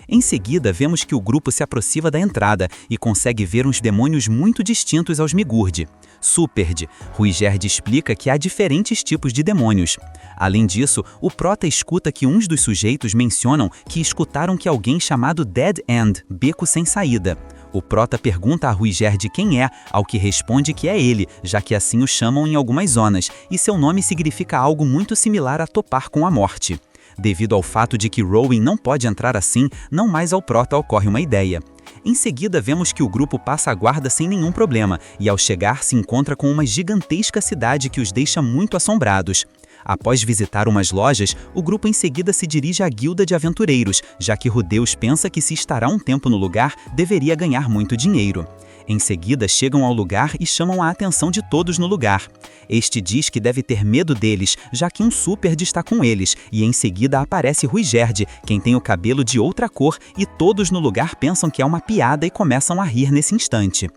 Em seguida, vemos que o grupo se aproxima da entrada e consegue ver uns demônios muito distintos aos Migurd. Súperd. Ruigerd explica que há diferentes tipos de demônios. Além disso, o Prota escuta que uns dos sujeitos mencionam que escutaram que alguém chamado Dead End, beco sem saída. O Prota pergunta a Ruigerd quem é, ao que responde que é ele, já que assim o chamam em algumas zonas, e seu nome significa algo muito similar a topar com a morte. Devido ao fato de que Rowan não pode entrar assim, não mais ao Prota ocorre uma ideia. Em seguida, vemos que o grupo passa a guarda sem nenhum problema, e ao chegar se encontra com uma gigantesca cidade que os deixa muito assombrados. Após visitar umas lojas, o grupo em seguida se dirige à guilda de aventureiros, já que Rudeus pensa que se estará um tempo no lugar, deveria ganhar muito dinheiro. Em seguida, chegam ao lugar e chamam a atenção de todos no lugar. Este diz que deve ter medo deles, já que um Súperd está com eles, e em seguida aparece Ruigerd, quem tem o cabelo de outra cor, e todos no lugar pensam que é uma piada e começam a rir nesse instante.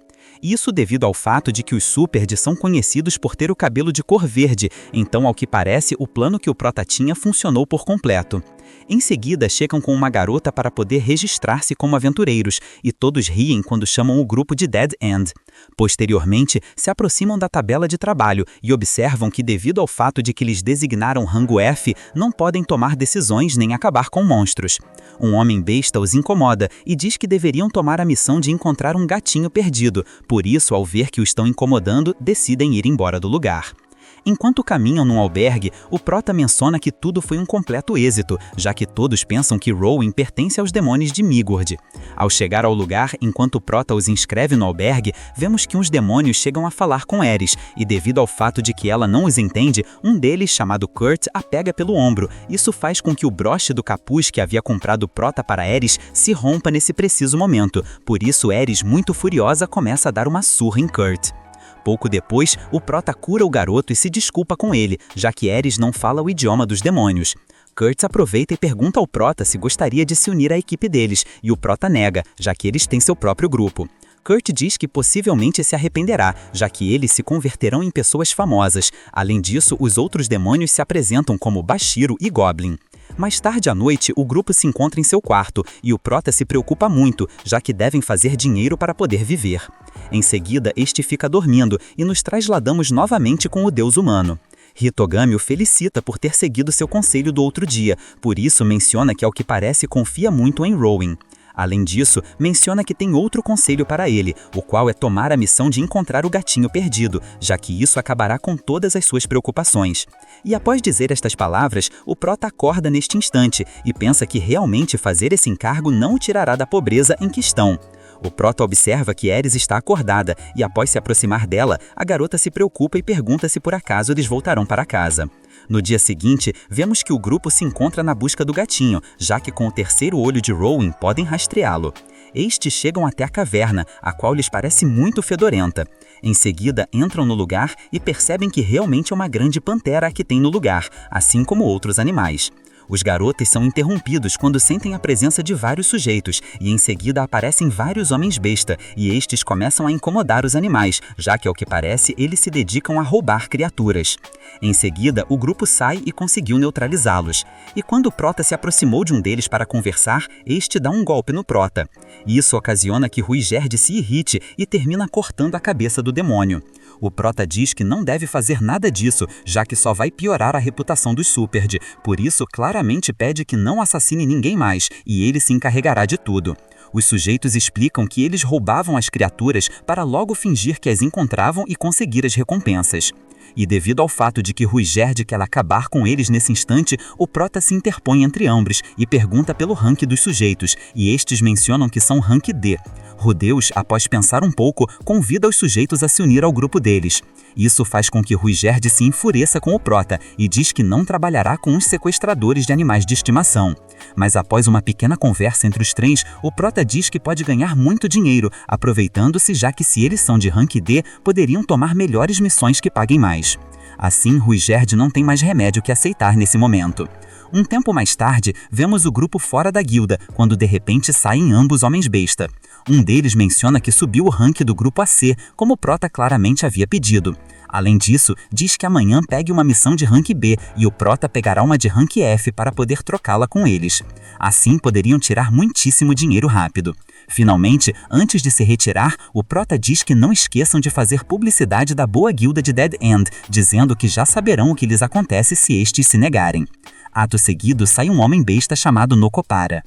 Isso devido ao fato de que os Súperd são conhecidos por ter o cabelo de cor verde, então ao que parece o plano que o Prota tinha funcionou por completo. Em seguida, chegam com uma garota para poder registrar-se como aventureiros, e todos riem quando chamam o grupo de Dead End. Posteriormente, se aproximam da tabela de trabalho e observam que devido ao fato de que lhes designaram rango F, não podem tomar decisões nem acabar com monstros. Um homem besta os incomoda e diz que deveriam tomar a missão de encontrar um gatinho perdido, por isso, ao ver que o estão incomodando, decidem ir embora do lugar. Enquanto caminham num albergue, o Prota menciona que tudo foi um completo êxito, já que todos pensam que Rowan pertence aos demônios de Migurd. Ao chegar ao lugar, enquanto o Prota os inscreve no albergue, vemos que uns demônios chegam a falar com Ares, e devido ao fato de que ela não os entende, um deles, chamado Kurt, a pega pelo ombro. Isso faz com que o broche do capuz que havia comprado o Prota para Ares se rompa nesse preciso momento, por isso Ares, muito furiosa, começa a dar uma surra em Kurt. Pouco depois, o Prota cura o garoto e se desculpa com ele, já que Ares não fala o idioma dos demônios. Kurt aproveita e pergunta ao Prota se gostaria de se unir à equipe deles, e o Prota nega, já que eles têm seu próprio grupo. Kurt diz que possivelmente se arrependerá, já que eles se converterão em pessoas famosas. Além disso, os outros demônios se apresentam como Bashiro e Goblin. Mais tarde à noite, o grupo se encontra em seu quarto, e o Prota se preocupa muito, já que devem fazer dinheiro para poder viver. Em seguida, este fica dormindo, e nos trasladamos novamente com o deus humano. Hitogami o felicita por ter seguido seu conselho do outro dia, por isso menciona que ao que parece confia muito em Rowan. Além disso, menciona que tem outro conselho para ele, o qual é tomar a missão de encontrar o gatinho perdido, já que isso acabará com todas as suas preocupações. E após dizer estas palavras, o Prota acorda neste instante e pensa que realmente fazer esse encargo não o tirará da pobreza em que estão. O Prota observa que Ares está acordada e após se aproximar dela, a garota se preocupa e pergunta se por acaso eles voltarão para casa. No dia seguinte, vemos que o grupo se encontra na busca do gatinho, já que com o terceiro olho de Rowan podem rastreá-lo. Estes chegam até a caverna, a qual lhes parece muito fedorenta. Em seguida, entram no lugar e percebem que realmente é uma grande pantera a que tem no lugar, assim como outros animais. Os garotos são interrompidos quando sentem a presença de vários sujeitos, e em seguida aparecem vários homens besta, e estes começam a incomodar os animais, já que ao que parece eles se dedicam a roubar criaturas. Em seguida, o grupo sai e conseguiu neutralizá-los. E quando o Prota se aproximou de um deles para conversar, este dá um golpe no Prota. Isso ocasiona que Ruigerd se irrite e termina cortando a cabeça do demônio. O Prota diz que não deve fazer nada disso, já que só vai piorar a reputação dos Súperd, por isso claramente pede que não assassine ninguém mais, e ele se encarregará de tudo. Os sujeitos explicam que eles roubavam as criaturas para logo fingir que as encontravam e conseguir as recompensas. E devido ao fato de que Ruigerd quer acabar com eles nesse instante, o Prota se interpõe entre ambos e pergunta pelo rank dos sujeitos, e estes mencionam que são rank D. Rudeus, após pensar um pouco, convida os sujeitos a se unir ao grupo deles. Isso faz com que Ruigerd se enfureça com o Prota e diz que não trabalhará com os sequestradores de animais de estimação. Mas após uma pequena conversa entre os três, o Prota diz que pode ganhar muito dinheiro, aproveitando-se já que se eles são de rank D, poderiam tomar melhores missões que paguem mais. Assim, Ruigerd não tem mais remédio que aceitar nesse momento. Um tempo mais tarde, vemos o grupo fora da guilda, quando de repente saem ambos homens-besta. Um deles menciona que subiu o rank do grupo AC, como o Prota claramente havia pedido. Além disso, diz que amanhã pegue uma missão de rank B e o Prota pegará uma de rank F para poder trocá-la com eles. Assim, poderiam tirar muitíssimo dinheiro rápido. Finalmente, antes de se retirar, o Prota diz que não esqueçam de fazer publicidade da boa guilda de Dead End, dizendo que já saberão o que lhes acontece se estes se negarem. Ato seguido, sai um homem-besta chamado Nokopara.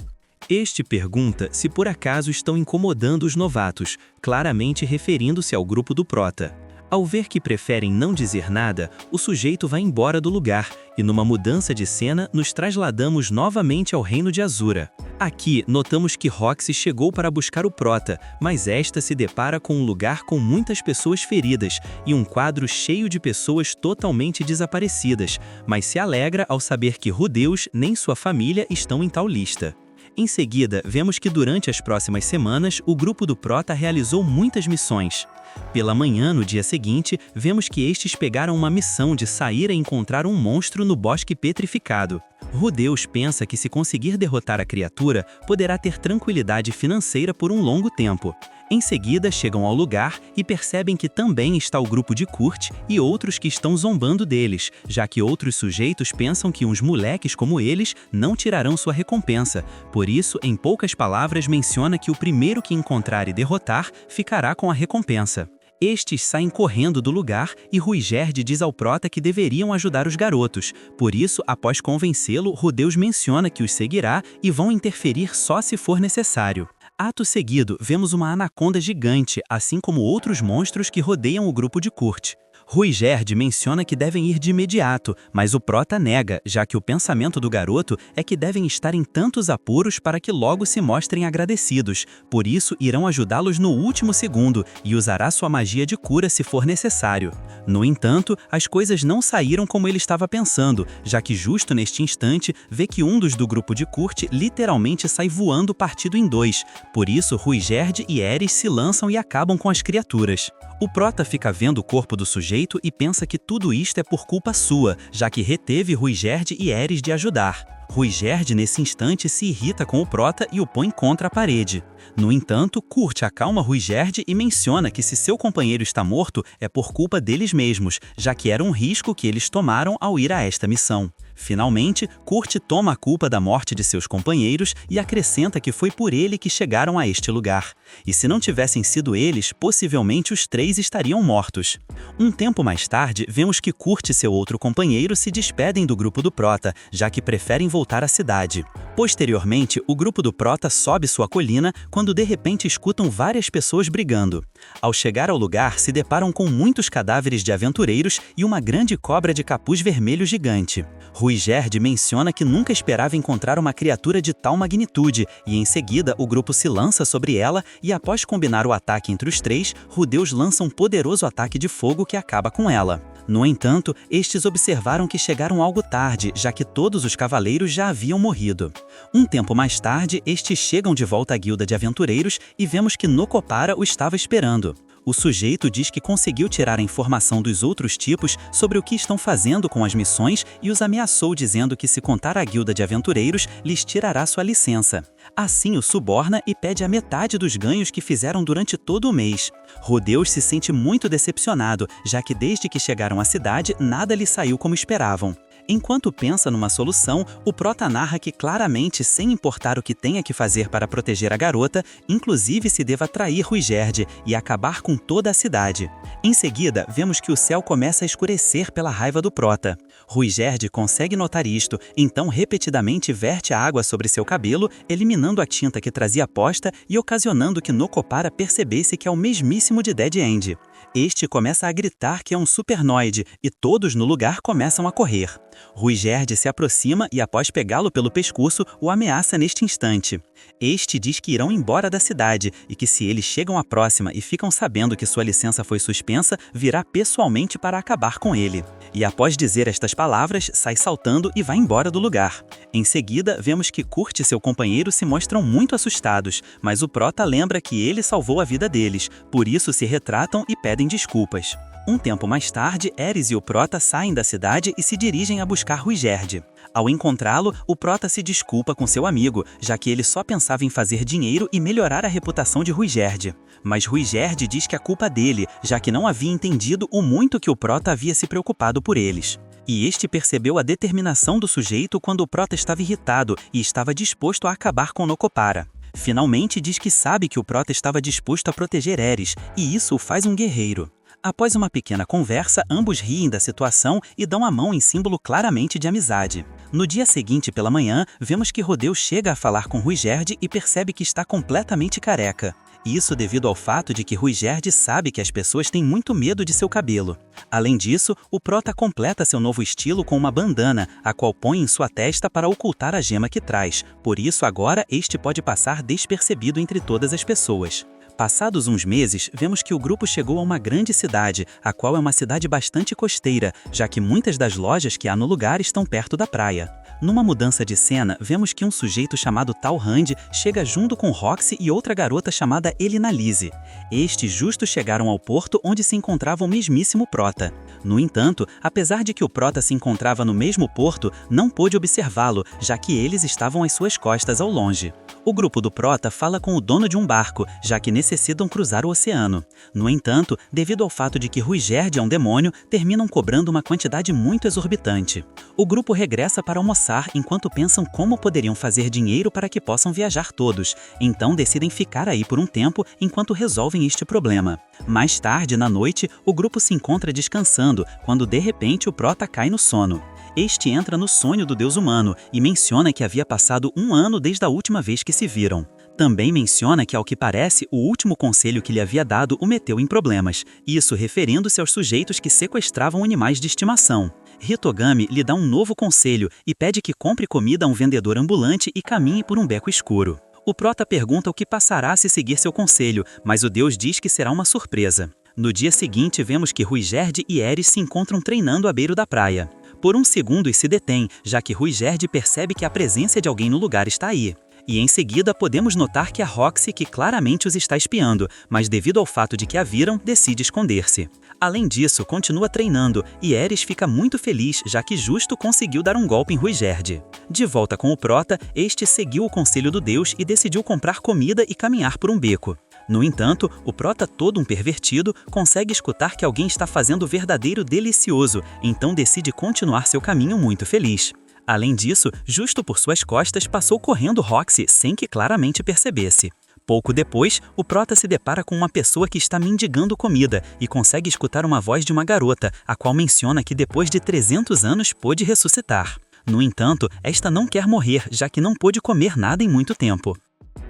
Este pergunta se por acaso estão incomodando os novatos, claramente referindo-se ao grupo do Prota. Ao ver que preferem não dizer nada, o sujeito vai embora do lugar e, numa mudança de cena, nos trasladamos novamente ao reino de Azura. Aqui, notamos que Roxy chegou para buscar o Prota, mas esta se depara com um lugar com muitas pessoas feridas e um quadro cheio de pessoas totalmente desaparecidas, mas se alegra ao saber que Rudeus nem sua família estão em tal lista. Em seguida, vemos que durante as próximas semanas, o grupo do Prota realizou muitas missões. Pela manhã, no dia seguinte, vemos que estes pegaram uma missão de sair e encontrar um monstro no bosque petrificado. Rudeus pensa que se conseguir derrotar a criatura, poderá ter tranquilidade financeira por um longo tempo. Em seguida, chegam ao lugar e percebem que também está o grupo de Kurt e outros que estão zombando deles, já que outros sujeitos pensam que uns moleques como eles não tirarão sua recompensa. Por isso, em poucas palavras, menciona que o primeiro que encontrar e derrotar ficará com a recompensa. Estes saem correndo do lugar e Ruigerd diz ao Prota que deveriam ajudar os garotos. Por isso, após convencê-lo, Rudeus menciona que os seguirá e vão interferir só se for necessário. Ato seguido, vemos uma anaconda gigante, assim como outros monstros que rodeiam o grupo de Kurt. Ruigerd menciona que devem ir de imediato, mas o Prota nega, já que o pensamento do garoto é que devem estar em tantos apuros para que logo se mostrem agradecidos. Por isso, irão ajudá-los no último segundo e usará sua magia de cura se for necessário. No entanto, as coisas não saíram como ele estava pensando, já que justo neste instante, vê que um dos do grupo de Kurt literalmente sai voando partido em dois. Por isso, Ruigerd e Eris se lançam e acabam com as criaturas. O Prota fica vendo o corpo do sujeito e pensa que tudo isto é por culpa sua, já que reteve Ruigerd e Eris de ajudar. Ruigerd, nesse instante, se irrita com o Prota e o põe contra a parede. No entanto, Kurt acalma Ruigerd e menciona que se seu companheiro está morto, é por culpa deles mesmos, já que era um risco que eles tomaram ao ir a esta missão. Finalmente, Kurt toma a culpa da morte de seus companheiros e acrescenta que foi por ele que chegaram a este lugar. E se não tivessem sido eles, possivelmente os três estariam mortos. Um tempo mais tarde, vemos que Kurt e seu outro companheiro se despedem do grupo do Prota, já que preferem voltar à cidade. Posteriormente, o grupo do Prota sobe sua colina quando de repente escutam várias pessoas brigando. Ao chegar ao lugar, se deparam com muitos cadáveres de aventureiros e uma grande cobra de capuz vermelho gigante. Ruigerd menciona que nunca esperava encontrar uma criatura de tal magnitude e em seguida o grupo se lança sobre ela e após combinar o ataque entre os três, Rudeus lança um poderoso ataque de fogo que acaba com ela. No entanto, estes observaram que chegaram algo tarde, já que todos os cavaleiros já haviam morrido. Um tempo mais tarde, estes chegam de volta à guilda de aventureiros e vemos que Nokopara o estava esperando. O sujeito diz que conseguiu tirar a informação dos outros tipos sobre o que estão fazendo com as missões e os ameaçou dizendo que se contar à guilda de aventureiros, lhes tirará sua licença. Assim o suborna e pede a metade dos ganhos que fizeram durante todo o mês. Rudeus se sente muito decepcionado, já que desde que chegaram à cidade, nada lhe saiu como esperavam. Enquanto pensa numa solução, o Prota narra que claramente, sem importar o que tenha que fazer para proteger a garota, inclusive se deva trair Ruigerd e acabar com toda a cidade. Em seguida, vemos que o céu começa a escurecer pela raiva do Prota. Ruigerd consegue notar isto, então repetidamente verte a água sobre seu cabelo, eliminando a tinta que trazia posta e ocasionando que Nokopara percebesse que é o mesmíssimo de Dead End. Este começa a gritar que é um supernoide e todos no lugar começam a correr. Ruigerd se aproxima e, após pegá-lo pelo pescoço, o ameaça neste instante. Este diz que irão embora da cidade e que se eles chegam à próxima e ficam sabendo que sua licença foi suspensa, virá pessoalmente para acabar com ele. E após dizer estas palavras, sai saltando e vai embora do lugar. Em seguida, vemos que Kurt e seu companheiro se mostram muito assustados, mas o Prota lembra que ele salvou a vida deles, por isso se retratam e pedem desculpas. Um tempo mais tarde, Ares e o Prota saem da cidade e se dirigem a buscar Ruigerd. Ao encontrá-lo, o Prota se desculpa com seu amigo, já que ele só pensava em fazer dinheiro e melhorar a reputação de Ruigerd. Mas Ruigerd diz que a culpa é dele, já que não havia entendido o muito que o Prota havia se preocupado por eles. E este percebeu a determinação do sujeito quando o Prota estava irritado e estava disposto a acabar com Nokopara. Finalmente diz que sabe que o Prota estava disposto a proteger Ares, e isso o faz um guerreiro. Após uma pequena conversa, ambos riem da situação e dão a mão em símbolo claramente de amizade. No dia seguinte pela manhã, vemos que Rodeu chega a falar com Ruigerd e percebe que está completamente careca. Isso devido ao fato de que Ruigerd sabe que as pessoas têm muito medo de seu cabelo. Além disso, o Prota completa seu novo estilo com uma bandana, a qual põe em sua testa para ocultar a gema que traz, por isso agora este pode passar despercebido entre todas as pessoas. Passados uns meses, vemos que o grupo chegou a uma grande cidade, a qual é uma cidade bastante costeira, já que muitas das lojas que há no lugar estão perto da praia. Numa mudança de cena, vemos que um sujeito chamado Talrand chega junto com Roxy e outra garota chamada Elinalise. Estes justo chegaram ao porto onde se encontrava o mesmíssimo Prota. No entanto, apesar de que o Prota se encontrava no mesmo porto, não pôde observá-lo, já que eles estavam às suas costas ao longe. O grupo do Prota fala com o dono de um barco, já que necessitam cruzar o oceano. No entanto, devido ao fato de que Ruigerd é um demônio, terminam cobrando uma quantidade muito exorbitante. O grupo regressa para almoçar enquanto pensam como poderiam fazer dinheiro para que possam viajar todos, então decidem ficar aí por um tempo enquanto resolvem este problema. Mais tarde, na noite, o grupo se encontra descansando, quando de repente o Prota cai no sono. Este entra no sonho do deus humano e menciona que havia passado 1 ano desde a última vez que se viram. Também menciona que, ao que parece, o último conselho que lhe havia dado o meteu em problemas, isso referindo-se aos sujeitos que sequestravam animais de estimação. Hitogami lhe dá um novo conselho e pede que compre comida a um vendedor ambulante e caminhe por um beco escuro. O Prota pergunta o que passará se seguir seu conselho, mas o deus diz que será uma surpresa. No dia seguinte, vemos que Ruigerd e Ares se encontram treinando à beira da praia. Por um segundo e se detém, já que Ruigerd percebe que a presença de alguém no lugar está aí. E em seguida podemos notar que a Roxy, que claramente os está espiando, mas devido ao fato de que a viram, decide esconder-se. Além disso, continua treinando, e Ares fica muito feliz, já que justo conseguiu dar um golpe em Ruigerd. De volta com o Prota, este seguiu o conselho do deus e decidiu comprar comida e caminhar por um beco. No entanto, o Prota, todo um pervertido, consegue escutar que alguém está fazendo o verdadeiro delicioso, então decide continuar seu caminho muito feliz. Além disso, justo por suas costas passou correndo Roxy sem que claramente percebesse. Pouco depois, o Prota se depara com uma pessoa que está mendigando comida e consegue escutar uma voz de uma garota, a qual menciona que depois de 300 anos pôde ressuscitar. No entanto, esta não quer morrer, já que não pôde comer nada em muito tempo.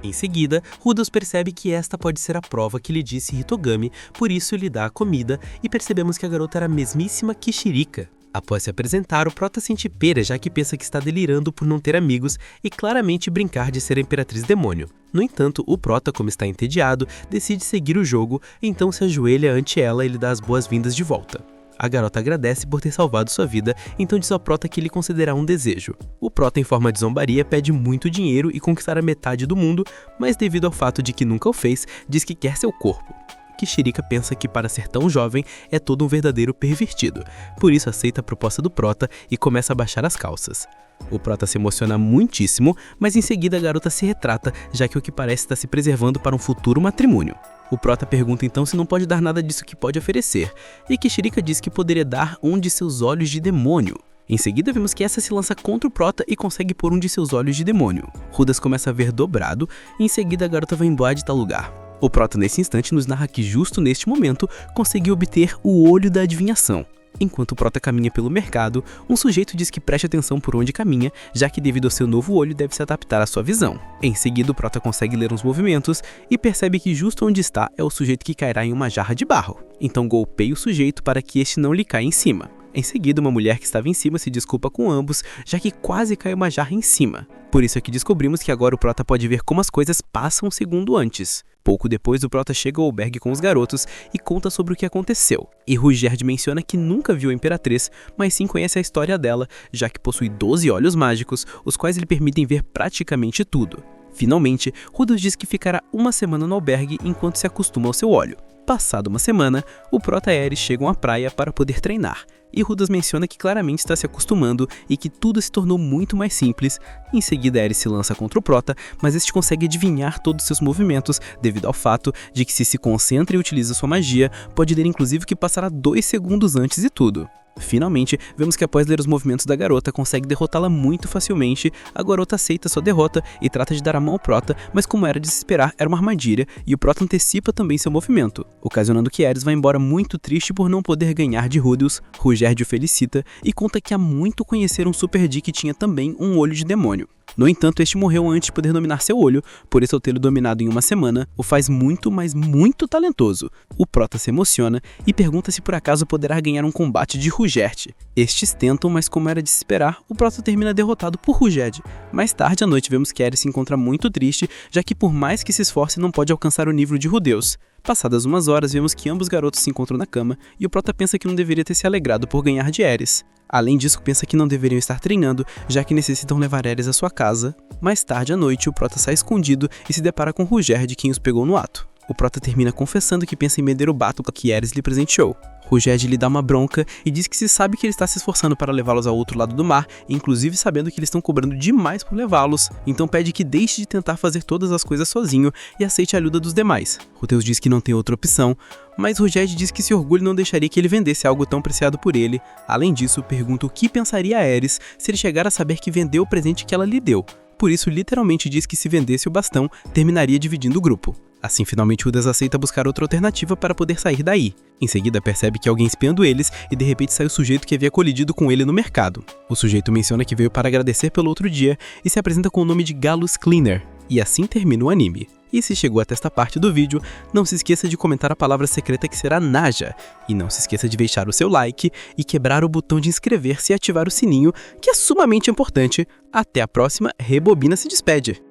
Em seguida, Rudeus percebe que esta pode ser a prova que lhe disse Hitogami, por isso lhe dá a comida e percebemos que a garota era a mesmíssima Kishirika. Após se apresentar, o Prota sente pena, já que pensa que está delirando por não ter amigos e claramente brincar de ser a Imperatriz Demônio. No entanto, o Prota, como está entediado, decide seguir o jogo, então se ajoelha ante ela e lhe dá as boas-vindas de volta. A garota agradece por ter salvado sua vida, então diz ao Prota que lhe concederá um desejo. O Prota, em forma de zombaria, pede muito dinheiro e conquistar a metade do mundo, mas devido ao fato de que nunca o fez, diz que quer seu corpo. Kishirika pensa que para ser tão jovem é todo um verdadeiro pervertido, por isso aceita a proposta do Prota e começa a baixar as calças. O Prota se emociona muitíssimo, mas em seguida a garota se retrata, já que o que parece está se preservando para um futuro matrimônio. O Prota pergunta então se não pode dar nada disso que pode oferecer, e Kishirika diz que poderia dar um de seus olhos de demônio. Em seguida vemos que essa se lança contra o Prota e consegue pôr um de seus olhos de demônio. Rudeus começa a ver dobrado, e em seguida a garota vai embora de tal lugar. O Prota nesse instante nos narra que justo neste momento conseguiu obter o olho da adivinhação. Enquanto o prota caminha pelo mercado, um sujeito diz que preste atenção por onde caminha, já que devido ao seu novo olho deve se adaptar à sua visão. Em seguida, o prota consegue ler uns movimentos e percebe que justo onde está é o sujeito que cairá em uma jarra de barro. Então golpeia o sujeito para que este não lhe caia em cima. Em seguida, uma mulher que estava em cima se desculpa com ambos, já que quase caiu uma jarra em cima. Por isso é que descobrimos que agora o prota pode ver como as coisas passam um segundo antes. Pouco depois, o prota chega ao albergue com os garotos e conta sobre o que aconteceu. E Ruigerd menciona que nunca viu a Imperatriz, mas sim conhece a história dela, já que possui 12 olhos mágicos, os quais lhe permitem ver praticamente tudo. Finalmente, Rudolf diz que ficará uma semana no albergue enquanto se acostuma ao seu olho. Passada uma semana, o prota e Aeris chegam à praia para poder treinar. E Rudas menciona que claramente está se acostumando e que tudo se tornou muito mais simples. Em seguida, Aeris se lança contra o prota, mas este consegue adivinhar todos os seus movimentos devido ao fato de que se concentra e utiliza sua magia, pode ler inclusive que passará 2 segundos antes de tudo. Finalmente, vemos que após ler os movimentos da garota, consegue derrotá-la muito facilmente. A garota aceita sua derrota e trata de dar a mão ao prota, mas como era de se esperar, era uma armadilha e o prota antecipa também seu movimento, ocasionando que Aeris vá embora muito triste por não poder ganhar de Rudolf. Ruigerd o felicita e conta que há muito conhecer um Super D que tinha também um olho de demônio. No entanto, este morreu antes de poder dominar seu olho, por isso ao tê-lo dominado em uma semana, o faz muito, mas muito talentoso. O prota se emociona e pergunta se por acaso poderá ganhar um combate de Ruigerd. Estes tentam, mas como era de se esperar, o prota termina derrotado por Ruigerd. Mais tarde à noite vemos que Aeris se encontra muito triste, já que por mais que se esforce não pode alcançar o nível de Rudeus. Passadas umas horas, vemos que ambos garotos se encontram na cama e o prota pensa que não deveria ter se alegrado por ganhar de Aeris. Além disso, pensa que não deveriam estar treinando, já que necessitam levar Aeris à sua casa. Mais tarde à noite, o prota sai escondido e se depara com Ruigerd, quem os pegou no ato. O prota termina confessando que pensa em medir o bátulo que Aeris lhe presenteou. Ruigerd lhe dá uma bronca e diz que se sabe que ele está se esforçando para levá-los ao outro lado do mar, inclusive sabendo que eles estão cobrando demais por levá-los, então pede que deixe de tentar fazer todas as coisas sozinho e aceite a ajuda dos demais. Rudeus diz que não tem outra opção, mas Ruigerd diz que esse orgulho não deixaria que ele vendesse algo tão preciado por ele. Além disso, pergunta o que pensaria Aeris se ele chegar a saber que vendeu o presente que ela lhe deu. Por isso, literalmente diz que se vendesse o bastão, terminaria dividindo o grupo. Assim, finalmente, Rudas aceita buscar outra alternativa para poder sair daí. Em seguida, percebe que alguém espiando eles e de repente sai o sujeito que havia colidido com ele no mercado. O sujeito menciona que veio para agradecer pelo outro dia e se apresenta com o nome de Gallus Cleaner. E assim termina o anime. E se chegou até esta parte do vídeo, não se esqueça de comentar a palavra secreta que será Naja. E não se esqueça de deixar o seu like e quebrar o botão de inscrever-se e ativar o sininho, que é sumamente importante. Até a próxima, Rebobina se despede!